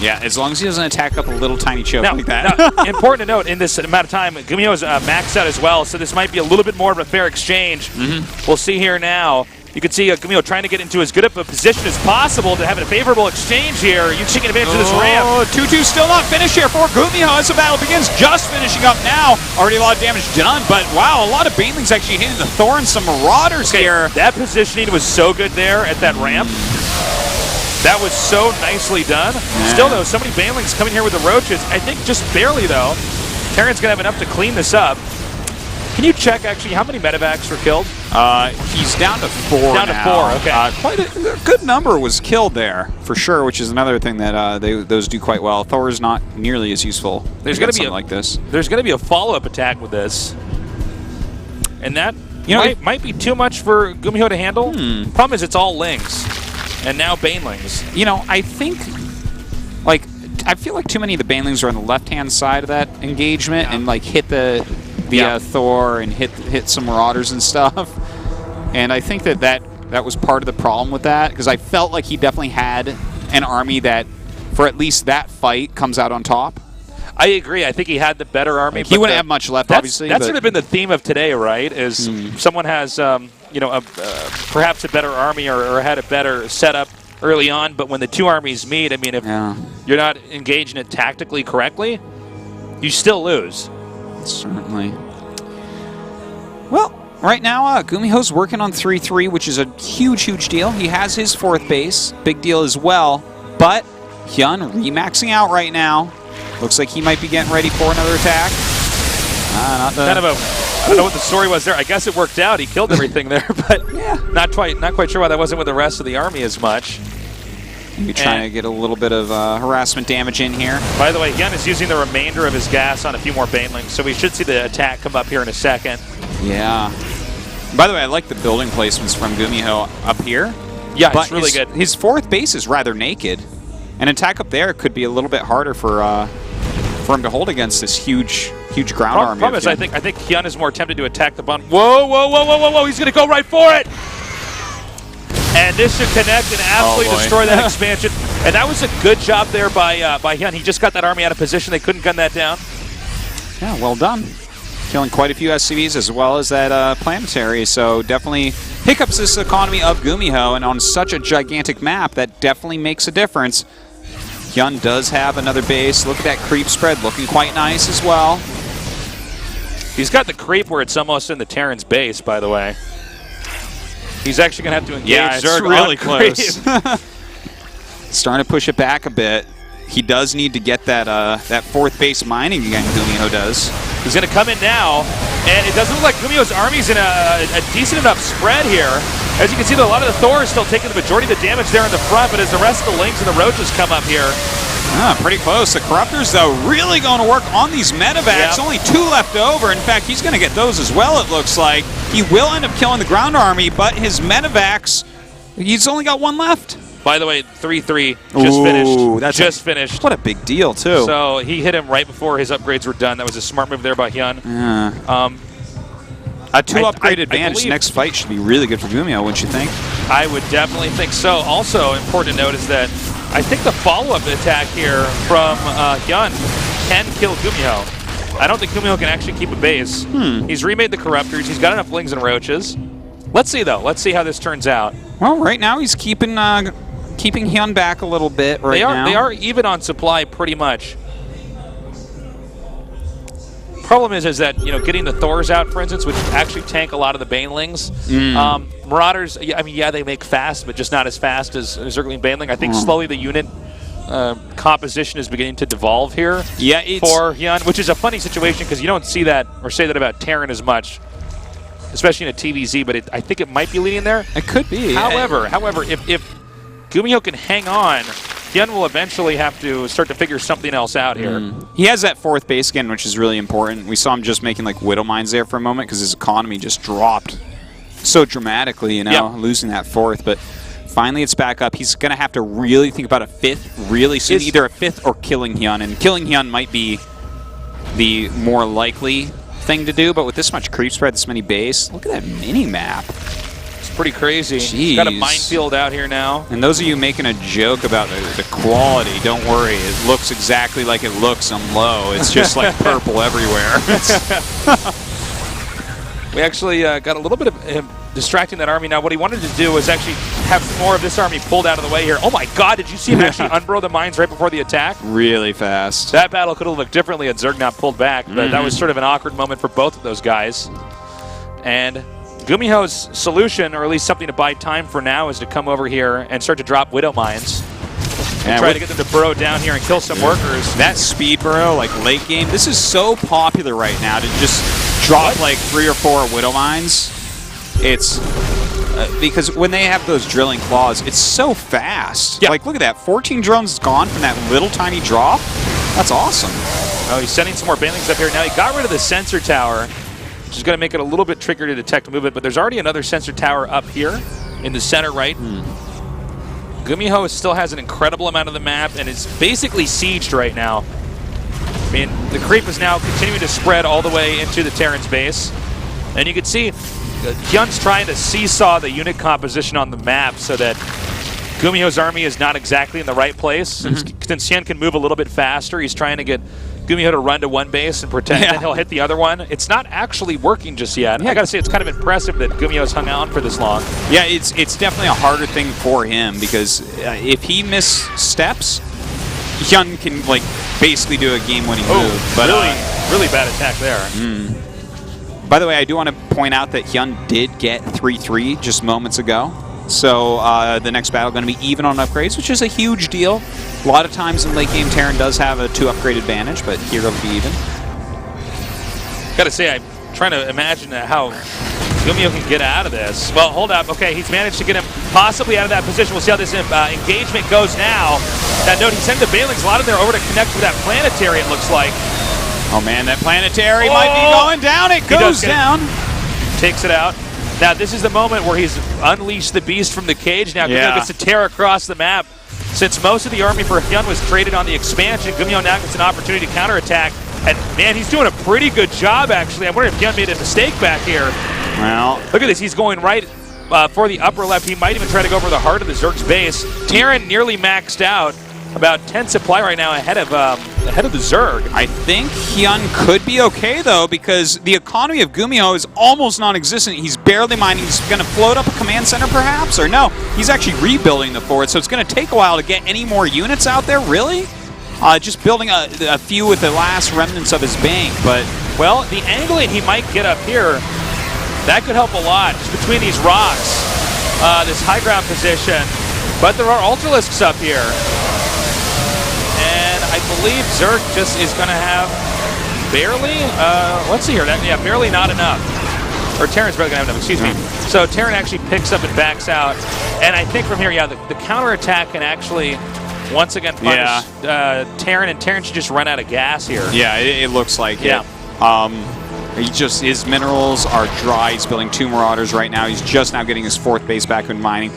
Yeah, as long as he doesn't attack up a little tiny choke Now, like that. important to note, in this amount of time, GuMiho is maxed out as well, so this might be a little bit more of a fair exchange. We'll see here now. You can see GuMiho trying to get into as good of a position as possible to have a favorable exchange here. You taking advantage of this ramp. 2-2 still not finished here for GuMiho as the battle begins. Just finishing up now. Already a lot of damage done, but wow, a lot of Banelings actually hitting the Thor and some Marauders here. That positioning was so good there at that ramp. That was so nicely done. Still, though, so many Banelings coming here with the Roaches. I think just barely, though. Terran's going to have enough to clean this up. Can you check, actually, how many Medivacs were killed? He's down to 4 Down now. to 4, okay. Quite a good number was killed there, for sure, which is another thing that those do quite well. Thor's not nearly as useful. There's going to be like this. There's going to be a follow-up attack with this. And that might be too much for GuMiho to handle. Problem is, it's all Lings. And now Banelings. You know, I think, like, I feel like too many of the Banelings are on the left-hand side of that engagement and, like, hit the Thor and hit some Marauders and stuff. And I think that was part of the problem with that, because I felt like he definitely had an army that, for at least that fight, comes out on top. I agree. I think he had the better army. Like, he wouldn't have much left, obviously. That's sort of been the theme of today, right? Is someone has, perhaps a better army or had a better setup early on, but when the two armies meet, I mean, if you're not engaging it tactically correctly, you still lose. Certainly. Well, right now, GuMiho's working on 3-3, which is a huge, huge deal. He has his 4th base. Big deal as well. But HyuN remaxing out right now. Looks like he might be getting ready for another attack. I don't know what the story was there. I guess it worked out. He killed everything there, but not quite sure why that wasn't with the rest of the army as much. Maybe trying to get a little bit of harassment damage in here. By the way, HyuN is using the remainder of his gas on a few more Banelings, so we should see the attack come up here in a second. Yeah. By the way, I like the building placements from GuMiho up here. Yeah, but it's really good. His fourth base is rather naked. An attack up there could be a little bit harder for him to hold against this huge ground army. Problem is, I think HyuN is more tempted to attack the bottom. Whoa, whoa, whoa, whoa, whoa, whoa! He's going to go right for it! And this should connect and absolutely destroy that expansion. And that was a good job there by HyuN. He just got that army out of position. They couldn't gun that down. Yeah, well done. Killing quite a few SCVs as well as that planetary. So definitely hiccups this economy of GuMiho, and on such a gigantic map, that definitely makes a difference. HyuN does have another base. Look at that creep spread, looking quite nice as well. He's got the creep where it's almost in the Terran's base, by the way. He's actually going to have to engage Zerg really on close. creep. Starting to push it back a bit. He does need to get that fourth base mining again, GuMiho does. He's going to come in now, and it doesn't look like GuMiho's army's in a decent enough spread here. As you can see, a lot of the Thor is still taking the majority of the damage there in the front, but as the rest of the Lings and the Roaches come up here. Pretty close. The Corruptors, though, really going to work on these medevacs. Yep. Only 2 left over. In fact, he's going to get those as well, it looks like. He will end up killing the ground army, but his medevacs, he's only got 1 left. By the way, 3-3 just finished. That's just finished. What a big deal, too. So he hit him right before his upgrades were done. That was a smart move there by HyuN. Yeah. A 2 upgrade advantage next fight should be really good for GuMiho, wouldn't you think? I would definitely think so. Also, important to note is that I think the follow-up attack here from HyuN can kill GuMiho. I don't think GuMiho can actually keep a base. He's remade the Corruptors. He's got enough Lings and Roaches. Let's see, though. Let's see how this turns out. Well, right now he's keeping HyuN back a little bit now. They are even on supply pretty much. Problem is that, you know, getting the Thors out, for instance, which actually tank a lot of the Banelings. Marauders, I mean, yeah, they make fast, but just not as fast as Zergling Baneling. I think slowly the unit composition is beginning to devolve here for HyuN, which is a funny situation because you don't see that or say that about Terran as much, especially in a TvZ, but I think it might be leading there. It could be. However, if GuMiho can hang on, HyuN will eventually have to start to figure something else out here. He has that fourth base again, which is really important. We saw him just making like Widow Mines there for a moment because his economy just dropped so dramatically, you know, losing that fourth. But finally it's back up. He's going to have to really think about a fifth really soon, either a fifth or killing HyuN. And killing HyuN might be the more likely thing to do, but with this much creep spread, this many base, look at that mini-map. Pretty crazy. Jeez. He's got a minefield out here now. And those of you making a joke about the quality, don't worry. It looks exactly like it looks on low. It's just like purple everywhere. We actually got a little bit of him distracting that army. Now, what he wanted to do was actually have more of this army pulled out of the way here. Oh my God, did you see him actually unburrow the mines right before the attack? Really fast. That battle could have looked differently had Zerg not pulled back, but that was sort of an awkward moment for both of those guys. And GuMiho's solution, or at least something to buy time for now, is to come over here and start to drop Widow Mines. And try to get them to burrow down here and kill some workers. That speed burrow, like late game, this is so popular right now to just drop like 3 or 4 Widow Mines. It's because when they have those drilling claws, it's so fast. Like, look at that. 14 drones gone from that little tiny drop. That's awesome. Oh, he's sending some more Banelings up here. Now he got rid of the sensor tower, which is going to make it a little bit trickier to detect movement, but there's already another sensor tower up here in the center right. GuMiho still has an incredible amount of the map and is basically sieged right now. I mean, the creep is now continuing to spread all the way into the Terran's base. And you can see HyuN's trying to seesaw the unit composition on the map so that GuMiho's army is not exactly in the right place. Since HyuN can move a little bit faster, he's trying to get GuMiho to run to one base and pretend that he'll hit the other one. It's not actually working just yet. I gotta say, it's kind of impressive that GuMiho's hung on for this long. Yeah, it's definitely a harder thing for him because if he missteps, HyuN can like basically do a game-winning move. But really bad attack there. By the way, I do want to point out that HyuN did get 3-3 just moments ago. So the next battle going to be even on upgrades, which is a huge deal. A lot of times in late game, Terran does have a 2 upgrade advantage, but here it'll be even. Gotta say, I'm trying to imagine how GuMiho can get out of this. Well, hold up. Okay, he's managed to get him possibly out of that position. We'll see how this engagement goes now. That note, he sent the Banelings, a lot of them over to connect with that planetary, it looks like. Oh man, that planetary might be going down. It goes down. Takes it out. Now, this is the moment where he's unleashed the beast from the cage. Now, GuMiho gets to tear across the map. Since most of the army for HyuN was traded on the expansion, GuMiho now gets an opportunity to counterattack. And, man, he's doing a pretty good job, actually. I wonder if HyuN made a mistake back here. Well, look at this. He's going right for the upper left. He might even try to go over the heart of the Zerg's base. Terran nearly maxed out. About 10 supply right now ahead of the Zerg. I think HyuN could be okay, though, because the economy of GuMiho is almost non-existent. He's barely mining. He's going to float up a command center, perhaps? Or no, he's actually rebuilding the fort, so it's going to take a while to get any more units out there, really? Just building a few with the last remnants of his bank, but... Well, the angling he might get up here, that could help a lot, just between these rocks, this high ground position. But there are Ultralisks up here. And I believe Zerg just is going to have barely, let's see here, barely not enough. Or Terran's barely going to have enough, excuse me. So Terran actually picks up and backs out. And I think from here, the counterattack can actually, once again, punish Terran, and Terran should just run out of gas here. Yeah, it looks like it. His minerals are dry. He's building 2 Marauders right now. He's just now getting his 4th base back in mining.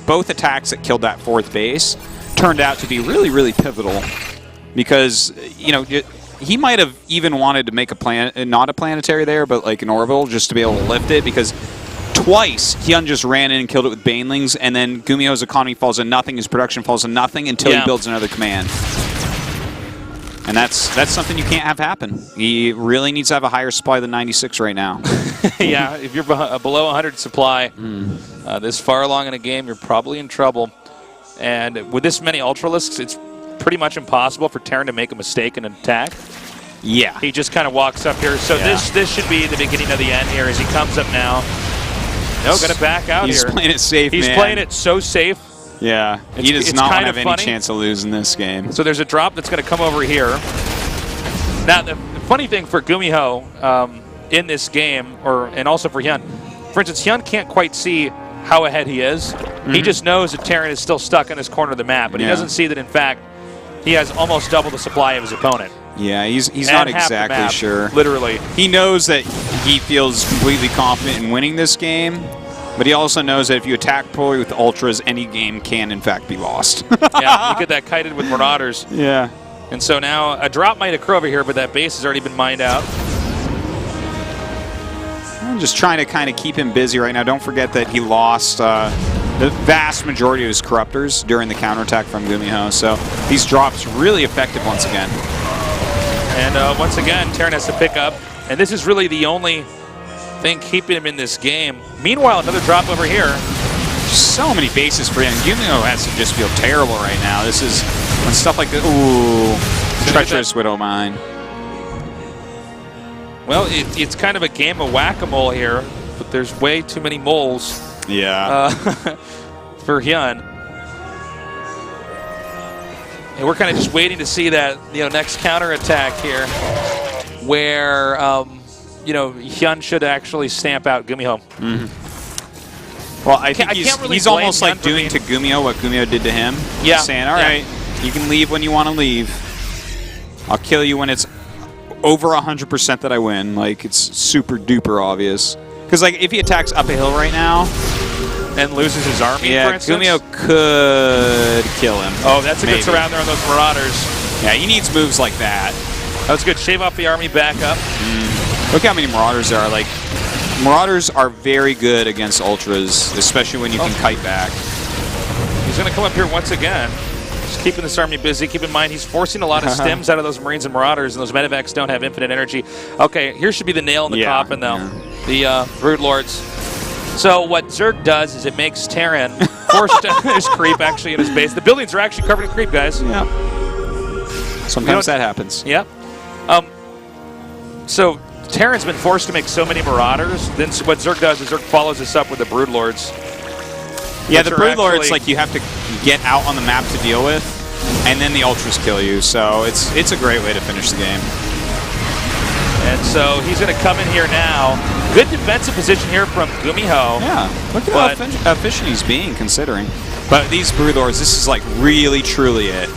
Both attacks that killed that 4th base turned out to be really, really pivotal because, he might have even wanted to make not a planetary there, but like an orbital just to be able to lift it, because twice HyuN just ran in and killed it with Banelings, and then GuMiho's economy falls to nothing, his production falls to nothing until he builds another command. And that's something you can't have happen. He really needs to have a higher supply than 96 right now. Yeah, if you're below 100 supply this far along in a game, you're probably in trouble. And with this many Ultralisks, it's pretty much impossible for Terran to make a mistake in an attack. Yeah. He just kind of walks up here. So this should be the beginning of the end here as he comes up now. No, got to back out here. He's playing it safe, He's playing it so safe. Yeah. He does not have any chance of losing this game. So there's a drop that's going to come over here. Now, the funny thing for GuMiho in this game, and also for HyuN, for instance, HyuN can't quite see how ahead he is. He just knows that Terran is still stuck in his corner of the map, but he doesn't see that, in fact, he has almost double the supply of his opponent. Yeah, he's not exactly sure. Literally. He knows that he feels completely confident in winning this game, but he also knows that if you attack poorly with Ultras, any game can, in fact, be lost. Yeah, you get that kited with Marauders. Yeah. And so now a drop might occur over here, but that base has already been mined out. I'm just trying to kind of keep him busy right now. Don't forget that he lost the vast majority of his corruptors during the counterattack from GuMiho, so these drops really effective once again. And once again, Terran has to pick up, and this is really the only thing keeping him in this game. Meanwhile, another drop over here. So many bases for him. GuMiho has to just feel terrible right now. This is when stuff like this. Ooh, treacherous Widow Mine. Well, it's kind of a game of whack-a-mole here, but there's way too many moles. Yeah. For HyuN. And we're kind of just waiting to see that next counterattack here, where HyuN should actually stamp out GuMiho. Well, I think he's almost like doing to GuMiho what GuMiho did to him. Yeah. Saying, all right, you can leave when you want to leave. I'll kill you when it's over 100% that I win. Like, it's super duper obvious. Because like if he attacks up a hill right now and loses his army, for instance, GuMiho could kill him. Oh, that's a good surround there on those Marauders. Yeah, he needs moves like that. That was good. Shave off the army, back up. Look how many Marauders there are. Like, Marauders are very good against Ultras, especially when you can kite back. He's going to come up here once again. Just keeping this army busy. Keep in mind, he's forcing a lot of stems out of those Marines and Marauders, and those Medivacs don't have infinite energy. Okay, here should be the nail in the coffin, though. The Brood Lords. So what Zerg does is it makes Terran forced to his creep, actually, in his base. The buildings are actually covered in creep, guys. Yeah. Sometimes that happens. Yeah. So Terran's been forced to make so many Marauders. Then what Zerg does is Zerg follows this up with the Brood Lords. Yeah, the Brood Lords, like, you have to get out on the map to deal with, and then the Ultras kill you. So it's a great way to finish the game. And so he's going to come in here now. Good defensive position here from GuMiho. Yeah, look at how efficient he's being, considering. But these Brood Lords, this is like really, truly it.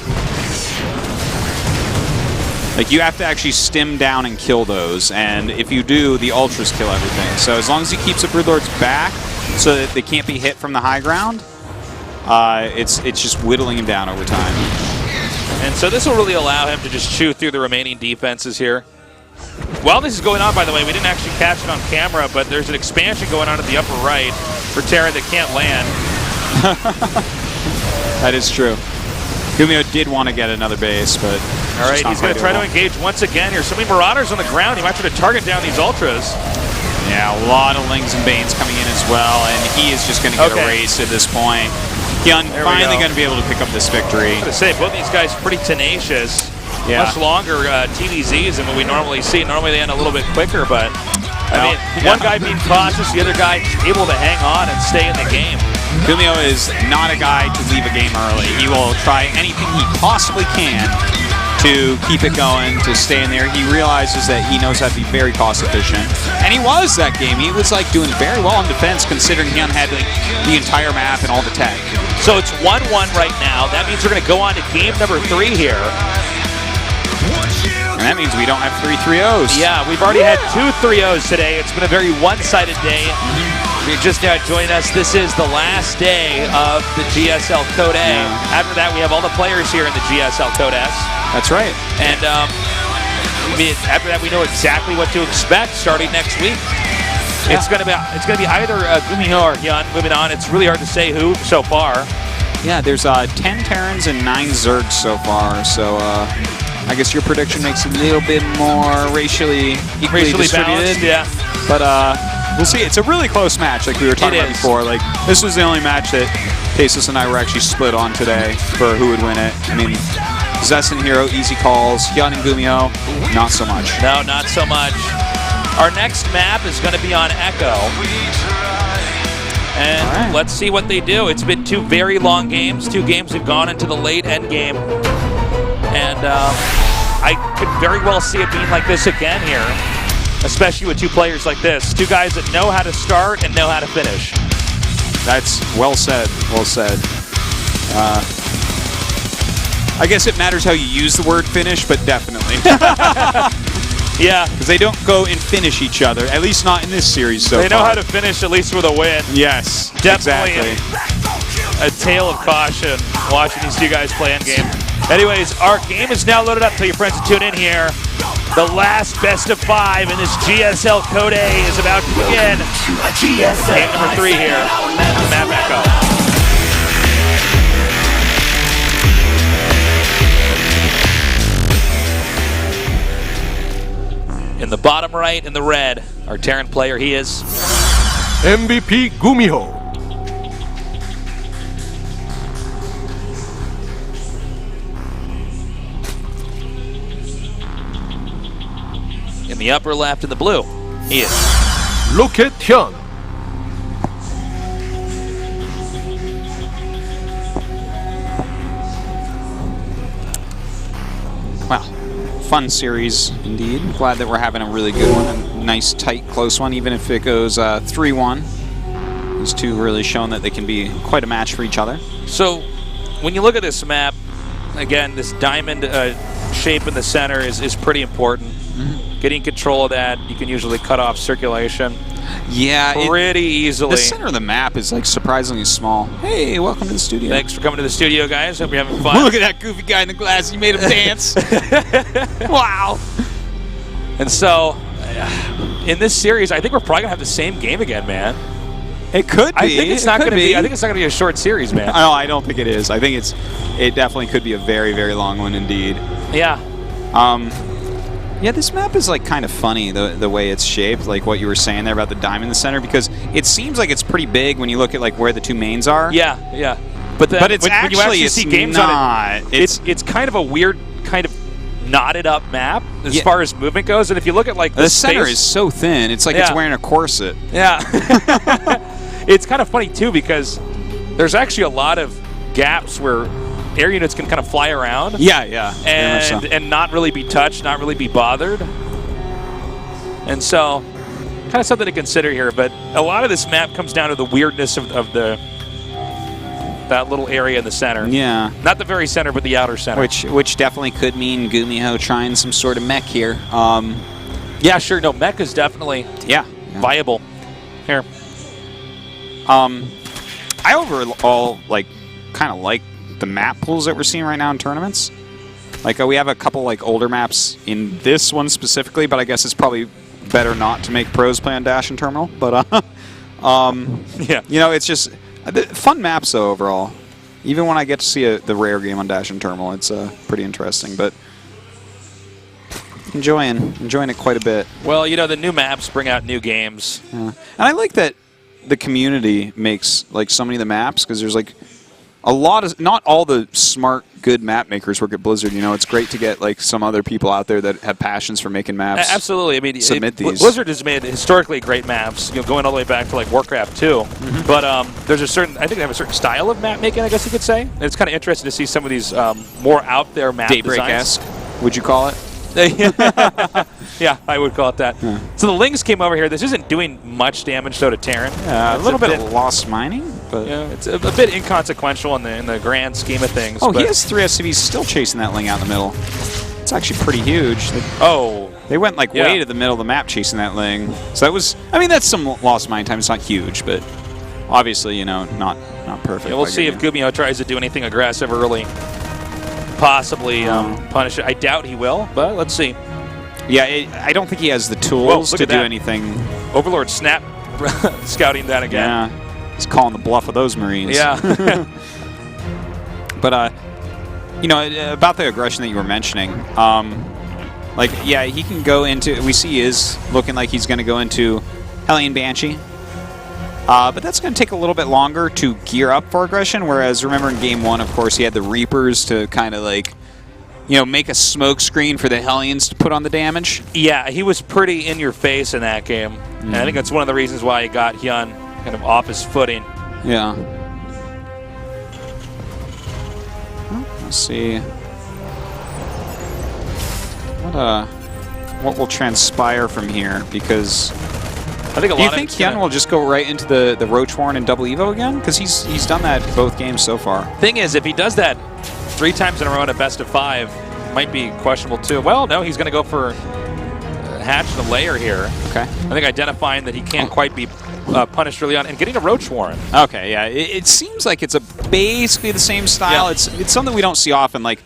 Like, you have to actually stim down and kill those, and if you do, the ultras kill everything. So as long as he keeps the Broodlords back so that they can't be hit from the high ground, it's just whittling him down over time. And so this will really allow him to just chew through the remaining defenses here. While this is going on, by the way, we didn't actually catch it on camera, but there's an expansion going on at the upper right for Terran that can't land. That is true. GuMiho did want to get another base, but... All right, he's going to try to engage once again here. So many Marauders on the ground. He might try to target down these Ultras. Yeah, a lot of Lings and Banes coming in as well, and he is just going to get erased at this point. HyuN finally going to be able to pick up this victory. I was going to say, both these guys pretty tenacious. Yeah. Much longer TvZs than what we normally see. Normally they end a little bit quicker, but I mean, one guy being cautious, the other guy able to hang on and stay in the game. GuMiho is not a guy to leave a game early. He will try anything he possibly can to keep it going, to stay in there. He realizes that he knows how to be very cost efficient. And he was that game. He was like doing very well in defense considering HyuN had like, the entire map and all the tech. So it's 1-1 right now. That means we're going to go on to game number 3 here. And that means we don't have 3 3-0s. Yeah, we've already had 2 3-0s today. It's been a very one-sided day. If you're just now joining us, this is the last day of the GSL Code A. After that, we have all the players here in the GSL Code S. That's right. And after that, we know exactly what to expect starting next week. Yeah. It's gonna be either GuMiho or HyuN moving on. It's really hard to say who so far. Yeah, there's 10 Terrans and 9 Zergs so far. So I guess your prediction makes it a little bit more racially equally distributed. Balanced, yeah. But we'll see. It's a really close match, like we were talking about before. Like, this was the only match that Casus and I were actually split on today for who would win it. I mean, Zest and Hero, easy calls. HyuN and GuMiho, not so much. No, not so much. Our next map is going to be on Echo. And let's see what they do. It's been 2 very long games. 2 games have gone into the late end game. And I could very well see it being like this again here, especially with 2 players like this. 2 guys that know how to start and know how to finish. That's well said, well said. I guess it matters how you use the word finish, but definitely. Yeah. Because they don't go and finish each other, at least not in this series so far. They know how to finish, at least with a win. Yes, definitely exactly. A tale of caution watching these 2 guys play endgame. Anyways, our game is now loaded up. Tell your friends to tune in here. The last best of 5 in this GSL Code A is about to begin. Game number 3 here on Map Echo. In the bottom right, in the red, our Terran player, he is MVP GuMiho. in the upper left in the blue, he is Look at HyuN. Wow. Fun series indeed. Glad that we're having a really good one, a nice, tight, close one, even if it goes 3-1. These 2 really shown that they can be quite a match for each other. So, when you look at this map, again, this diamond shape in the center is pretty important. Getting control of that, you can usually cut off circulation. Yeah, pretty easily. The center of the map is like surprisingly small. Hey, welcome to the studio. Thanks for coming to the studio, guys. Hope you're having fun. Look at that goofy guy in the glass. You made him dance. Wow. And so, in this series, I think we're probably gonna have the same game again, man. It could be. I think it's not gonna be. I think it's not gonna be a short series, man. No, I don't think it is. I think it definitely could be a very, very long one indeed. Yeah. Yeah, this map is like kind of funny the way it's shaped, like what you were saying there about the diamond in the center, because it seems like it's pretty big when you look at like where the 2 mains are. Yeah, yeah. But then it's when you actually see games on it, it's kind of a weird kind of knotted up map as far as movement goes. And if you look at like the center is so thin, it's like it's wearing a corset. Yeah. It's kind of funny too because there's actually a lot of gaps where air units can kind of fly around. Yeah, yeah. And not really be touched, not really be bothered. And so, kind of something to consider here. But a lot of this map comes down to the weirdness of that little area in the center. Yeah. Not the very center, but the outer center. Which definitely could mean GuMiho trying some sort of mech here. Yeah, sure. No, mech is definitely viable. Here. I overall kind of like the map pools that we're seeing right now in tournaments. Like we have a couple older maps in this one specifically, but I guess it's probably better not to make pros play on Dash and Terminal. But yeah, you know, it's just fun maps though overall. Even when I get to see the rare game on Dash and Terminal, it's pretty interesting. But enjoying it quite a bit. Well, you know, the new maps bring out new games. Yeah. And I like that the community makes so many of the maps, because there's a lot of, not all the smart, good map makers work at Blizzard. You know, it's great to get some other people out there that have passions for making maps. Absolutely. I mean, submit these. Blizzard has made historically great maps, you know, going all the way back to Warcraft 2. But there's a certain, I think they have a certain style of map making, I guess you could say. And it's kind of interesting to see some of these more out there map Daybreak-esque, would you call it? Yeah, I would call it that. Yeah. So the Lings came over here. This isn't doing much damage, though, to Terran. A little bit of lost mining, but yeah, it's a bit inconsequential in the grand scheme of things. Oh, he has 3 SCVs still chasing that Ling out in the middle. It's actually pretty huge. They went way to the middle of the map chasing that Ling. So that was, I mean, that's some lost mine time. It's not huge, but obviously, you know, not perfect. Yeah, we'll see if GuMiho tries to do anything aggressive early. Possibly punish it. I doubt he will, but let's see. Yeah, I don't think he has the tools to do anything. Overlord Snap scouting that again. Yeah, he's calling the bluff of those Marines. Yeah. But, you know, about the aggression that you were mentioning, yeah, he can go into, we see he is looking like he's going to go into Hellion Banshee. But that's going to take a little bit longer to gear up for aggression, whereas remember in Game 1, of course, he had the Reapers to kind of you know, make a smoke screen for the Hellions to put on the damage. Yeah, he was pretty in your face in that game. And I think that's one of the reasons why he got HyuN kind of off his footing. Yeah. Well, let's see. What will transpire from here? Because I think do you think HyuN will just go right into the Roach Warren and double Evo again? Because he's done that both games so far. Thing is, if he does that 3 times in a row in a best of 5, might be questionable too. Well, no, he's going to go for Hatch and a Layer here. Okay. I think identifying that he can't quite be punished early on and getting a Roach Warren. Okay, yeah. It seems like it's basically the same style. Yeah. It's something we don't see often. Like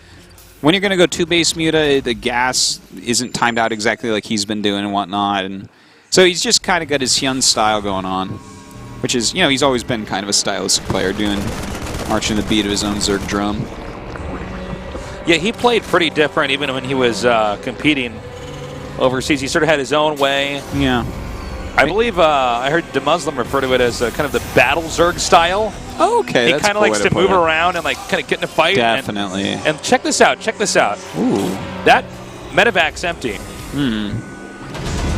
when you're going to go 2 base Muta, the gas isn't timed out exactly like he's been doing and whatnot, and so he's just kind of got his HyuN style going on, which is, you know, he's always been kind of a stylistic player, marching the beat of his own Zerg drum. Yeah, he played pretty different even when he was competing overseas. He sort of had his own way. Yeah. I believe I heard DeMuslim refer to it as kind of the battle Zerg style. Oh, okay. He kind of likes to move around and kind of get in a fight. Definitely. And check this out. Check this out. Ooh. That medevac's empty.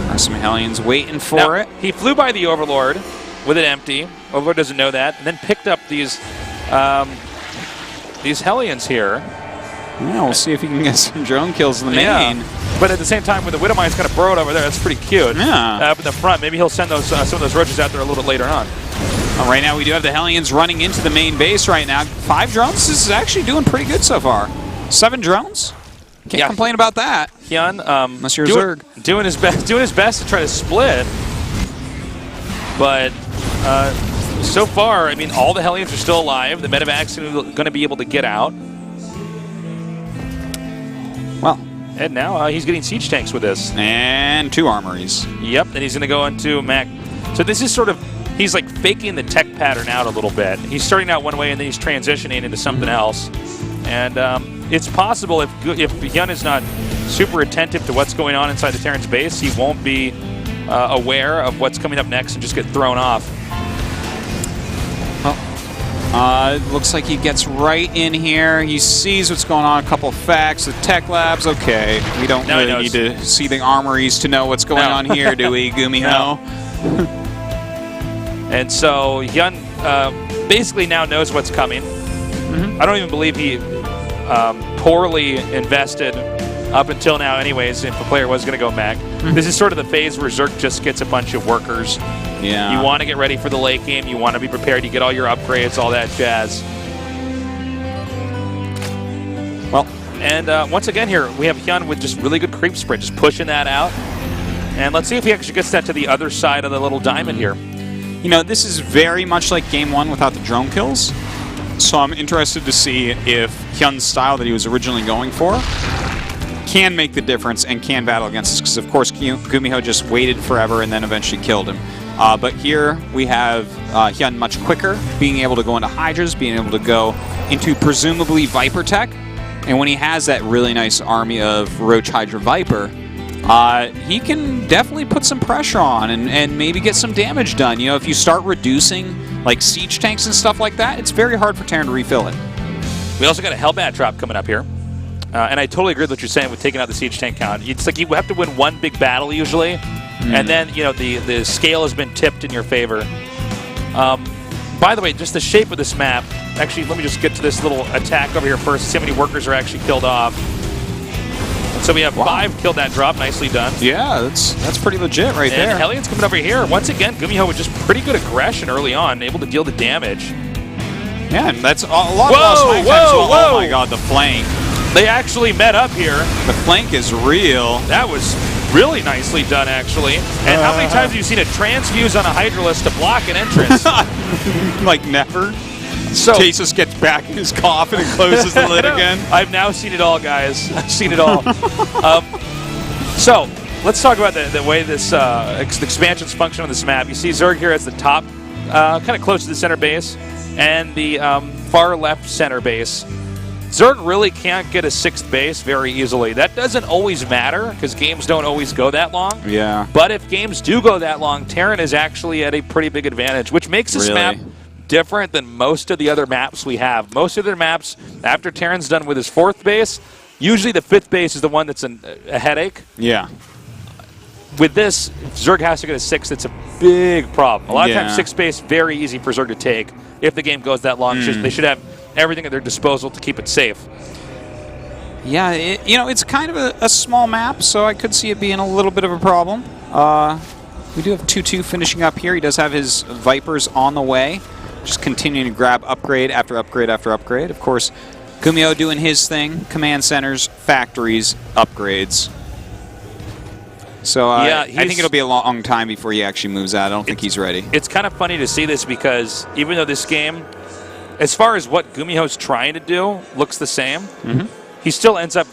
Are some Hellions waiting for it? He flew by the Overlord with it empty. Overlord doesn't know that, and then picked up these Hellions here. Yeah, we'll see if he can get some drone kills in the main. But at the same time, with the Widowmines kind of burrowed over there, that's pretty cute. Yeah. Up in the front, maybe he'll send those some of those roaches out there a little bit later on. Right now, we do have the Hellions running into the main base right now. 5 drones. This is actually doing pretty good so far. 7 drones. Can't complain about that. HyuN, unless you're Zerg, doing his best to try to split. But so far, I mean, all the Hellions are still alive. The medevac's going to be able to get out. Well, and now he's getting siege tanks with this. And 2 armories. Yep, and he's going to go into Mac. So this is sort of, he's like faking the tech pattern out a little bit. He's starting out one way and then he's transitioning into something else. And it's possible if HyuN is not super attentive to what's going on inside the Terran's base, he won't be aware of what's coming up next and just get thrown off. It looks like he gets right in here. He sees what's going on. A couple of facts. The tech labs. Okay, we don't really need to see the armories to know what's going on here, do we, GuMiho? And so HyuN basically now knows what's coming. I don't even believe he poorly invested up until now anyways if a player was going to go mech. This is sort of the phase where Zerg just gets a bunch of workers. Yeah. You want to get ready for the late game. You want to be prepared. You get all your upgrades, all that jazz. And once again here, we have HyuN with just really good creep sprint, just pushing that out. And let's see if he actually gets that to the other side of the little diamond here. You know, this is very much like game 1 without the drone kills. So I'm interested to see if HyuN's style that he was originally going for can make the difference and can battle against us. Because, of course, GuMiho just waited forever and then eventually killed him. But here we have HyuN much quicker, being able to go into Hydras, being able to go into presumably Viper tech. And when he has that really nice army of Roach, Hydra, Viper, he can definitely put some pressure on and maybe get some damage done. You know, if you start reducing like siege tanks and stuff like that, it's very hard for Terran to refill it. We also got a Hellbat drop coming up here. And I totally agree with what you're saying with taking out the siege tank count. It's like you have to win one big battle usually, and then, you know, the scale has been tipped in your favor. By the way, just the shape of this map. Actually, let me just get to this little attack over here first, see how many workers are actually killed off. And so we have 5 killed that drop. Nicely done. Yeah, that's pretty legit right there. And HyuN's coming over here. Once again, GuMiho with just pretty good aggression early on, able to deal the damage. Yeah, and that's a lot of lost time. Oh my god, the flank. They actually met up here. The flank is real. That was really nicely done, actually. And how many times have you seen a transfuse on a Hydralist to block an entrance? Like never. So Tasus gets back in his coffin and closes the lid again. I've now seen it all, guys. I've seen it all. So let's talk about the way this expansions function on this map. You see Zerg here as the top, kind of close to the center base, and the far left center base. Zerg really can't get a 6th base very easily. That doesn't always matter, because games don't always go that long. Yeah. But if games do go that long, Terran is actually at a pretty big advantage, which makes this map different than most of the other maps we have. Most of their maps, after Terran's done with his 4th base, usually the 5th base is the one that's a headache. Yeah. With this, if Zerg has to get a 6th, it's a big problem. A lot of times 6th base, very easy for Zerg to take. If the game goes that long, they should have everything at their disposal to keep it safe. Yeah, you know, it's kind of a small map, so I could see it being a little bit of a problem. We do have 2-2 finishing up here. He does have his Vipers on the way, just continuing to grab upgrade after upgrade after upgrade. Of course, GuMiho doing his thing, command centers, factories, upgrades. So I think it'll be a long time before he actually moves out. I don't think he's ready. It's kind of funny to see this because even though this game, as far as what GuMiho's trying to do, looks the same, he still ends up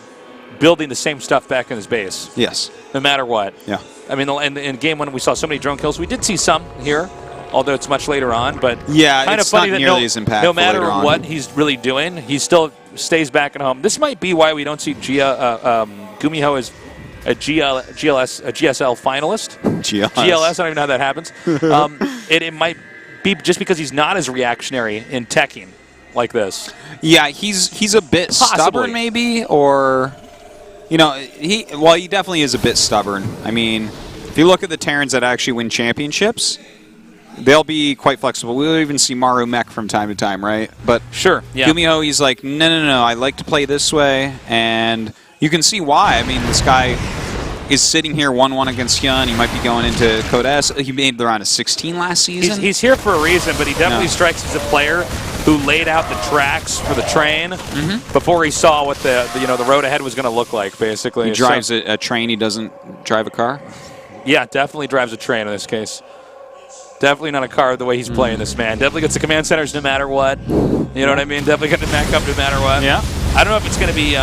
building the same stuff back in his base. Yes. No matter what. Yeah. I mean, in game 1, we saw so many drone kills. We did see some here, although it's much later on. But yeah, kind it's of funny not that nearly as impactful no matter later on. what he's really doing, he still stays back at home. This might be why we don't see GuMiho as a GSL finalist. GLS, I don't even know how that happens. It might be just because he's not as reactionary in teching like this. Yeah, he's a bit stubborn maybe, or, you know, he definitely is a bit stubborn. I mean, if you look at the Terrans that actually win championships, they'll be quite flexible. We'll even see Maru Mech from time to time, right? But sure, yeah. GuMiho, he's like, no, I like to play this way, and you can see why. I mean, this guy is sitting here 1-1 against HyuN. He might be going into Code S. He made around a 16 last season. He's here for a reason, but he definitely strikes as a player who laid out the tracks for the train before he saw what the road ahead was going to look like, basically. He drives a train. He doesn't drive a car? Yeah, definitely drives a train in this case. Definitely not a car the way he's playing this, man. Definitely gets the command centers no matter what. You know what I mean? Definitely got to back up no matter what. Yeah. I don't know if it's going to be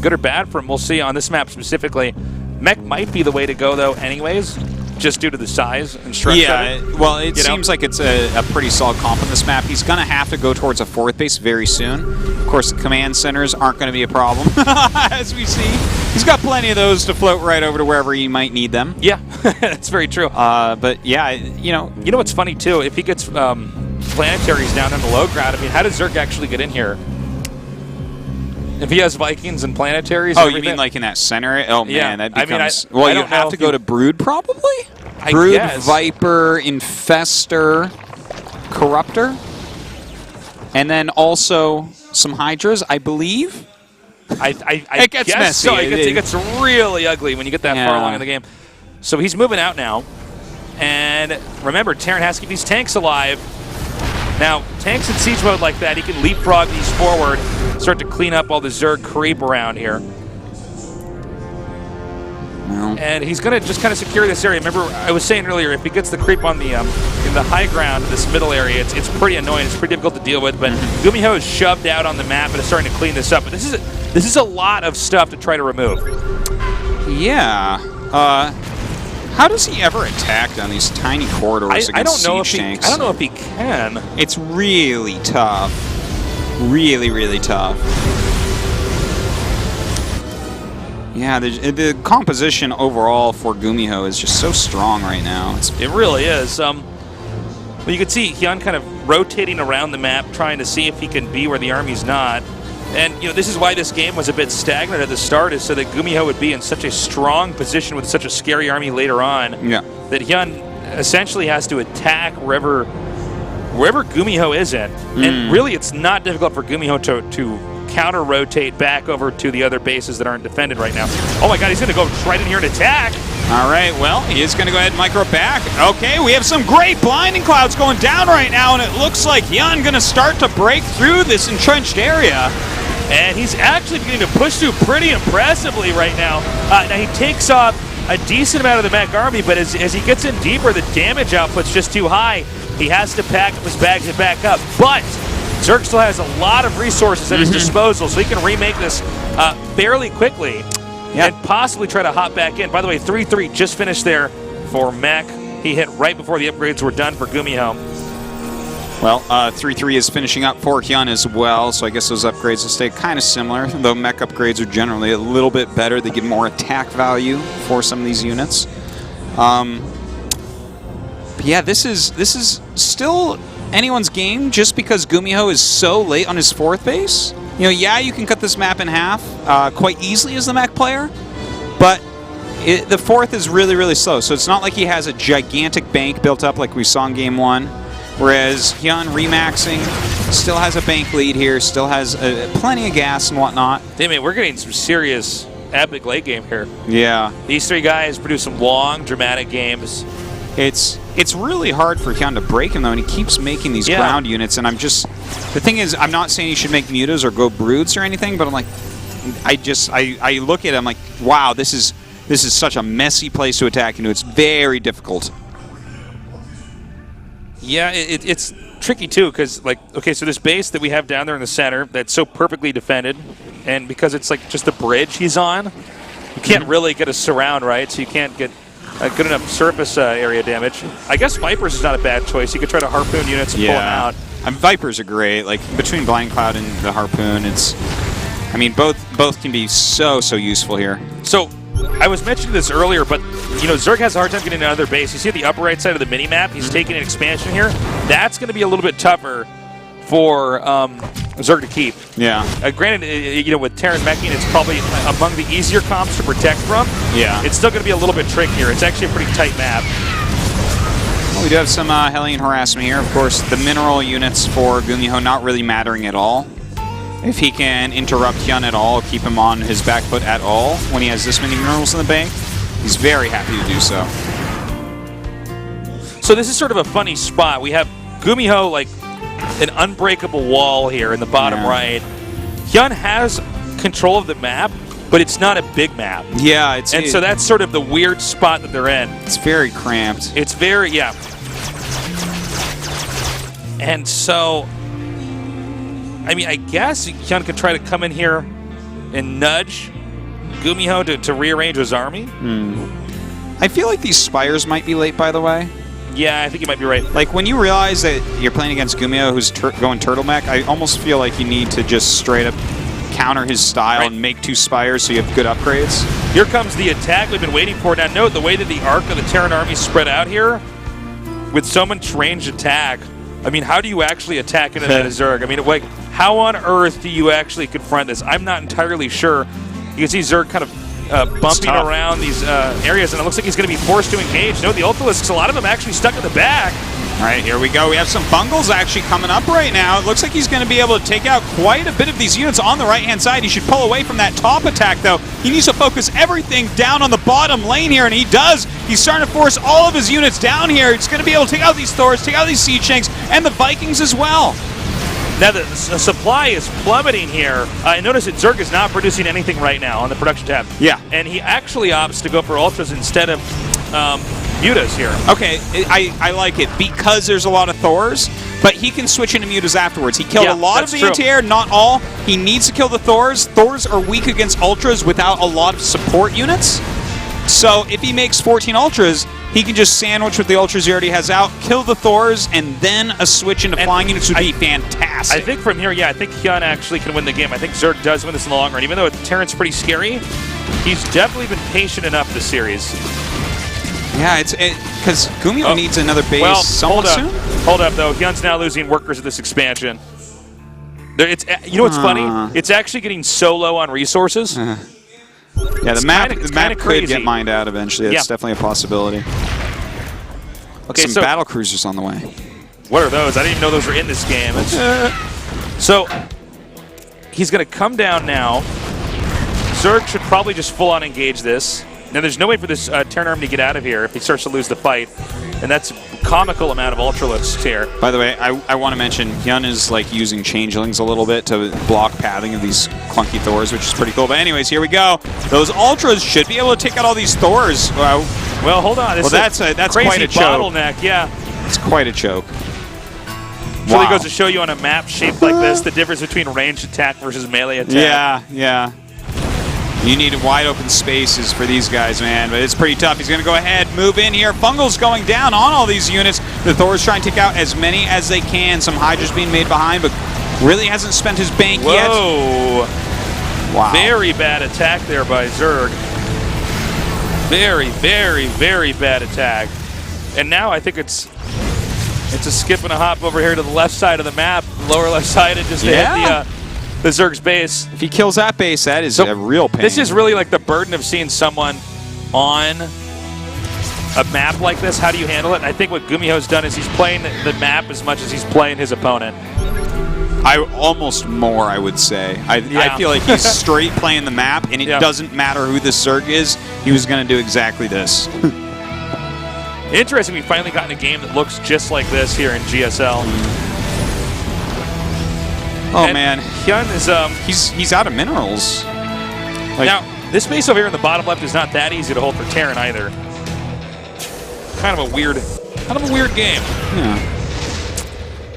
good or bad for him. We'll see on this map specifically. Mech might be the way to go, though, anyways, just due to the size and structure. Yeah, well, it seems like it's a pretty solid comp on this map. He's going to have to go towards a 4th base very soon. Of course, the command centers aren't going to be a problem, as we see. He's got plenty of those to float right over to wherever he might need them. Yeah, that's very true. But, yeah, you know what's funny, too? If he gets planetaries down in the low ground, I mean, how does Zerg actually get in here? If he has Vikings and planetaries, you mean like in that center? Oh man, that becomes. I mean, you have to go to Brood probably. Brood, Viper, Infestor, Corruptor, and then also some Hydras, I believe. It gets messy. So it gets really ugly when you get that far along in the game. So he's moving out now, and remember, Terran has to keep these tanks alive. Now, tanks in siege mode like that, he can leapfrog these forward, start to clean up all the Zerg creep around here. Well. And he's going to just kind of secure this area. Remember, I was saying earlier, if he gets the creep on the in the high ground, this middle area, it's pretty annoying. It's pretty difficult to deal with. But GuMiho is shoved out on the map and is starting to clean this up. But this is a lot of stuff to try to remove. Yeah. How does he ever attack down these tiny corridors against siege tanks? I don't know if he can. It's really tough. Really, really tough. Yeah, the composition overall for GuMiho is just so strong right now. It really is. Well, you can see HyuN kind of rotating around the map, trying to see if he can be where the army's not. And this is why this game was a bit stagnant at the start, is so that GuMiho would be in such a strong position with such a scary army later on. Yeah. That HyuN essentially has to attack wherever GuMiho is in. And really, it's not difficult for GuMiho to counter-rotate back over to the other bases that aren't defended right now. Oh my god, he's going to go right in here and attack. All right, well, he is going to go ahead and micro back. Okay, we have some great blinding clouds going down right now, and it looks like HyuN going to start to break through this entrenched area. And he's actually beginning to push through pretty impressively right now. Now he takes off a decent amount of the mech army, but as he gets in deeper, the damage output's just too high. He has to pack up his bags and back up. But Zerg still has a lot of resources at his disposal, so he can remake this fairly quickly and possibly try to hop back in. By the way, 3-3 just finished there for Mech. He hit right before the upgrades were done for GuMiho. Well, 3-3 is finishing up for HyuN as well, so I guess those upgrades will stay kind of similar, though mech upgrades are generally a little bit better. They give more attack value for some of these units. But yeah, this is still anyone's game just because GuMiho is so late on his fourth base. Yeah, you can cut this map in half quite easily as the mech player, but the fourth is really, really slow, so it's not like he has a gigantic bank built up like we saw in Game 1. Whereas HyuN remaxing still has a bank lead here, still has plenty of gas and whatnot. Damn it, we're getting some serious epic late game here. Yeah. These three guys produce some long, dramatic games. It's really hard for HyuN to break him, though, and he keeps making these ground units, and the thing is, I'm not saying he should make mutas or go broods or anything, but I'm like, I look at it, I'm like, wow, this is such a messy place to attack into. It's very difficult. Yeah, it's tricky too, because okay, so this base that we have down there in the center that's so perfectly defended, and because it's like just the bridge he's on, you can't really get a surround, right? So you can't get a good enough surface area damage. I guess Vipers is not a bad choice. You could try to harpoon units and pull them out. Vipers are great. Like between Blind Cloud and the harpoon, both can be so useful here. So I was mentioning this earlier, but Zerg has a hard time getting another base. You see at the upper right side of the mini-map, he's taking an expansion here. That's going to be a little bit tougher for Zerg to keep. Yeah. Granted, with Terran meching, it's probably among the easier comps to protect from. Yeah. It's still going to be a little bit trickier. It's actually a pretty tight map. Well, we do have some Hellion harassment here. Of course, the mineral units for GuMiho not really mattering at all. If he can interrupt HyuN at all, keep him on his back foot at all when he has this many minerals in the bank, he's very happy to do so. So this is sort of a funny spot. We have GuMiho like an unbreakable wall here in the bottom right. HyuN has control of the map, but it's not a big map. Yeah, so that's sort of the weird spot that they're in. It's very cramped. It's very, And so, I guess HyuN could try to come in here and nudge GuMiho to rearrange his army. I feel like these spires might be late, by the way. Yeah, I think you might be right. Like, when you realize that you're playing against GuMiho who's going turtleneck, I almost feel like you need to just straight up counter his style and make 2 spires so you have good upgrades. Here comes the attack we've been waiting for. Now, note the way that the arc of the Terran army spread out here with so much ranged attack. How do you actually attack into that Zerg? How on earth do you actually confront this? I'm not entirely sure. You can see Zerg kind of bumping around these areas, and it looks like he's going to be forced to engage. No, the Ultilisks, a lot of them actually stuck in the back. All right, here we go. We have some bungles actually coming up right now. It looks like he's going to be able to take out quite a bit of these units on the right-hand side. He should pull away from that top attack, though. He needs to focus everything down on the bottom lane here, and he does. He's starting to force all of his units down here. He's going to be able to take out these Thors, take out these Siege Tanks, and the Vikings as well. Now the supply is plummeting here. I notice that Zerg is not producing anything right now on the production tab. Yeah. And he actually opts to go for Ultras instead of Mutas here. Okay, I like it because there's a lot of Thors, but he can switch into Mutas afterwards. He killed a lot of the anti-air, not all. He needs to kill the Thors. Thors are weak against Ultras without a lot of support units. So if he makes 14 Ultras, he can just sandwich with the Ultras he already has out, kill the Thors, and then a switch into flying units would be fantastic. I think from here, I think HyuN actually can win the game. I think Zerg does win this in the long run. Even though Terran's pretty scary, he's definitely been patient enough this series. Yeah, it's because GuMiho needs another base somewhat soon. Hold up, though. HyuN's now losing workers at this expansion. You know what's funny? It's actually getting so low on resources. Yeah, the map could get mined out eventually. It's definitely a possibility. Okay, some battle cruisers on the way. What are those? I didn't even know those were in this game. So he's going to come down now. Zerg should probably just full-on engage this. Now, there's no way for this Terran army to get out of here if he starts to lose the fight. And that's a comical amount of Ultraliths here. By the way, I want to mention HyuN is like using changelings a little bit to block pathing of these clunky Thors, which is pretty cool. But anyways, here we go. Those Ultras should be able to take out all these Thors. Well, hold on. That's quite a choke. Bottleneck, yeah. It's quite a choke. Really goes to show you on a map shaped like this the difference between ranged attack versus melee attack. Yeah. You need wide open spaces for these guys, man, but it's pretty tough. He's going to go ahead, move in here. Fungal's going down on all these units. The Thors trying to take out as many as they can. Some Hydras being made behind, but really hasn't spent his bank yet. Wow. Very bad attack there by Zerg. Very, very, very bad attack. And now I think it's a skip and a hop over here to the left side of the map, lower left side, and just hit the Zerg's base. If he kills that base, that is a real pain. This is really like the burden of seeing someone on a map like this. How do you handle it? And I think what GuMiho's done is he's playing the map as much as he's playing his opponent. Almost more, I would say. I feel like he's straight playing the map, and it doesn't matter who this Zerg is. He was going to do exactly this. Interesting, we finally got in a game that looks just like this here in GSL. Oh, man. HyuN is he's out of minerals. Now, this base over here in the bottom left is not that easy to hold for Terran either. Kind of a weird game. Yeah.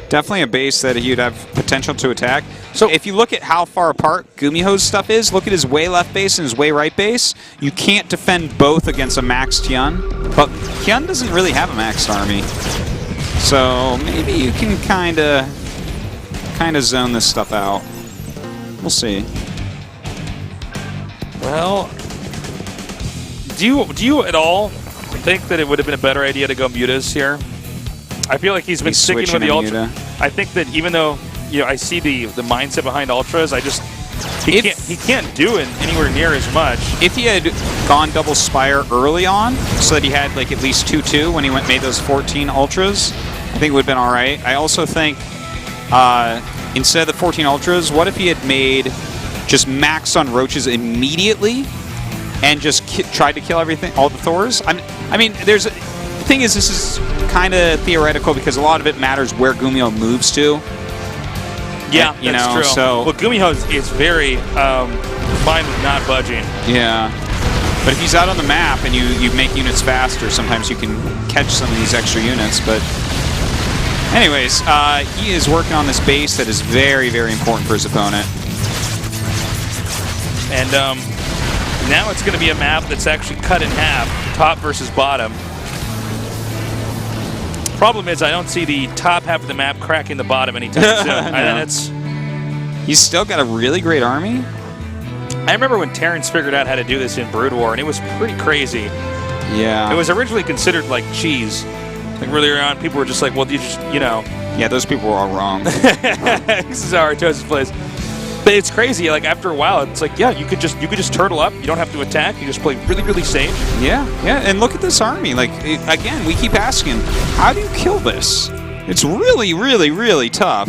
Definitely a base that he'd have potential to attack. So if you look at how far apart GuMiho's stuff is, look at his way left base and his way right base. You can't defend both against a maxed HyuN. But HyuN doesn't really have a maxed army. So maybe you can kind of zone this stuff out. We'll see. Well, do you at all think that it would have been a better idea to go Mutas here? I feel like he's been sticking with the Ultra. I think that even though I see the mindset behind Ultras, he can't do it anywhere near as much. If he had gone double Spire early on, so that he had like at least 2-2 when he made those 14 Ultras, I think it would have been all right. I also think instead of the 14 Ultras, what if he had made just max on Roaches immediately and just tried to kill everything, all the Thors? I mean, the thing is, this is kind of theoretical because a lot of it matters where GuMiho moves to. Yeah, that's true. So, well, GuMiho is very fine with not budging. Yeah. But if he's out on the map and you make units faster, sometimes you can catch some of these extra units. But anyways, he is working on this base that is very, very important for his opponent. And now it's going to be a map that's actually cut in half, top versus bottom. Problem is, I don't see the top half of the map cracking the bottom anytime soon. He's still got a really great army. I remember when Terrans figured out how to do this in Brood War, and it was pretty crazy. Yeah. It was originally considered like cheese. Like really early on, people were just like, well, you just, Yeah, those people were all wrong. This is how Artosis plays. But it's crazy. Like after a while, it's like, yeah, you could just turtle up. You don't have to attack. You just play really, really safe. Yeah, yeah. And look at this army. Like again, we keep asking, how do you kill this? It's really, really, really tough.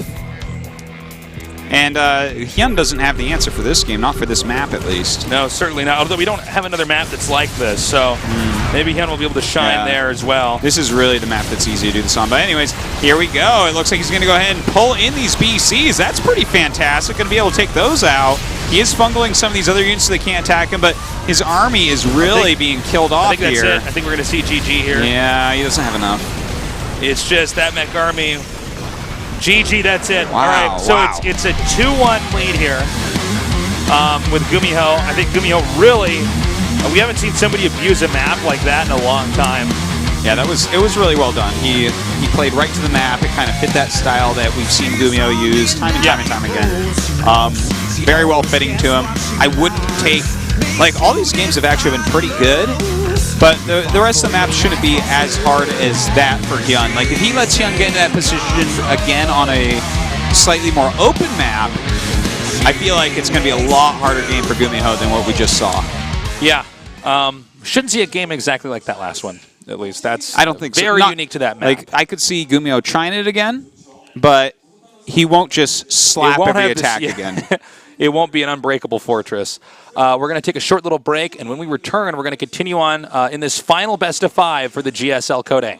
And HyuN doesn't have the answer for this game, not for this map at least. No, certainly not. Although we don't have another map that's like this, so maybe HyuN will be able to shine there as well. This is really the map that's easy to do this on. But anyways, here we go. It looks like he's going to go ahead and pull in these BCs. That's pretty fantastic. Going to be able to take those out. He is fungling some of these other units so they can't attack him, but his army is really being killed off here. I think that's it. I think we're going to see GG here. Yeah, he doesn't have enough. It's just that mech army. GG, that's it. Wow, all right, so wow. it's a 2-1 lead here with GuMiho. I think GuMiho really, we haven't seen somebody abuse a map like that in a long time. Yeah, it was really well done. He played right to the map. It kind of fit that style that we've seen GuMiho use time and time again. Very well fitting to him. I wouldn't take, like, all these games have actually been pretty good. But the rest of the map shouldn't be as hard as that for HyuN. Like, if he lets HyuN get into that position again on a slightly more open map, I feel like it's going to be a lot harder game for GuMiho than what we just saw. Yeah. Shouldn't see a game exactly like that last one, at least. That's I don't think very so. unique to that map. Like, I could see GuMiho trying it again, but he won't just slap every attack again. It won't be an unbreakable fortress. We're going to take a short little break, and when we return, we're going to continue on in this final best of 5 for the GSL Code A.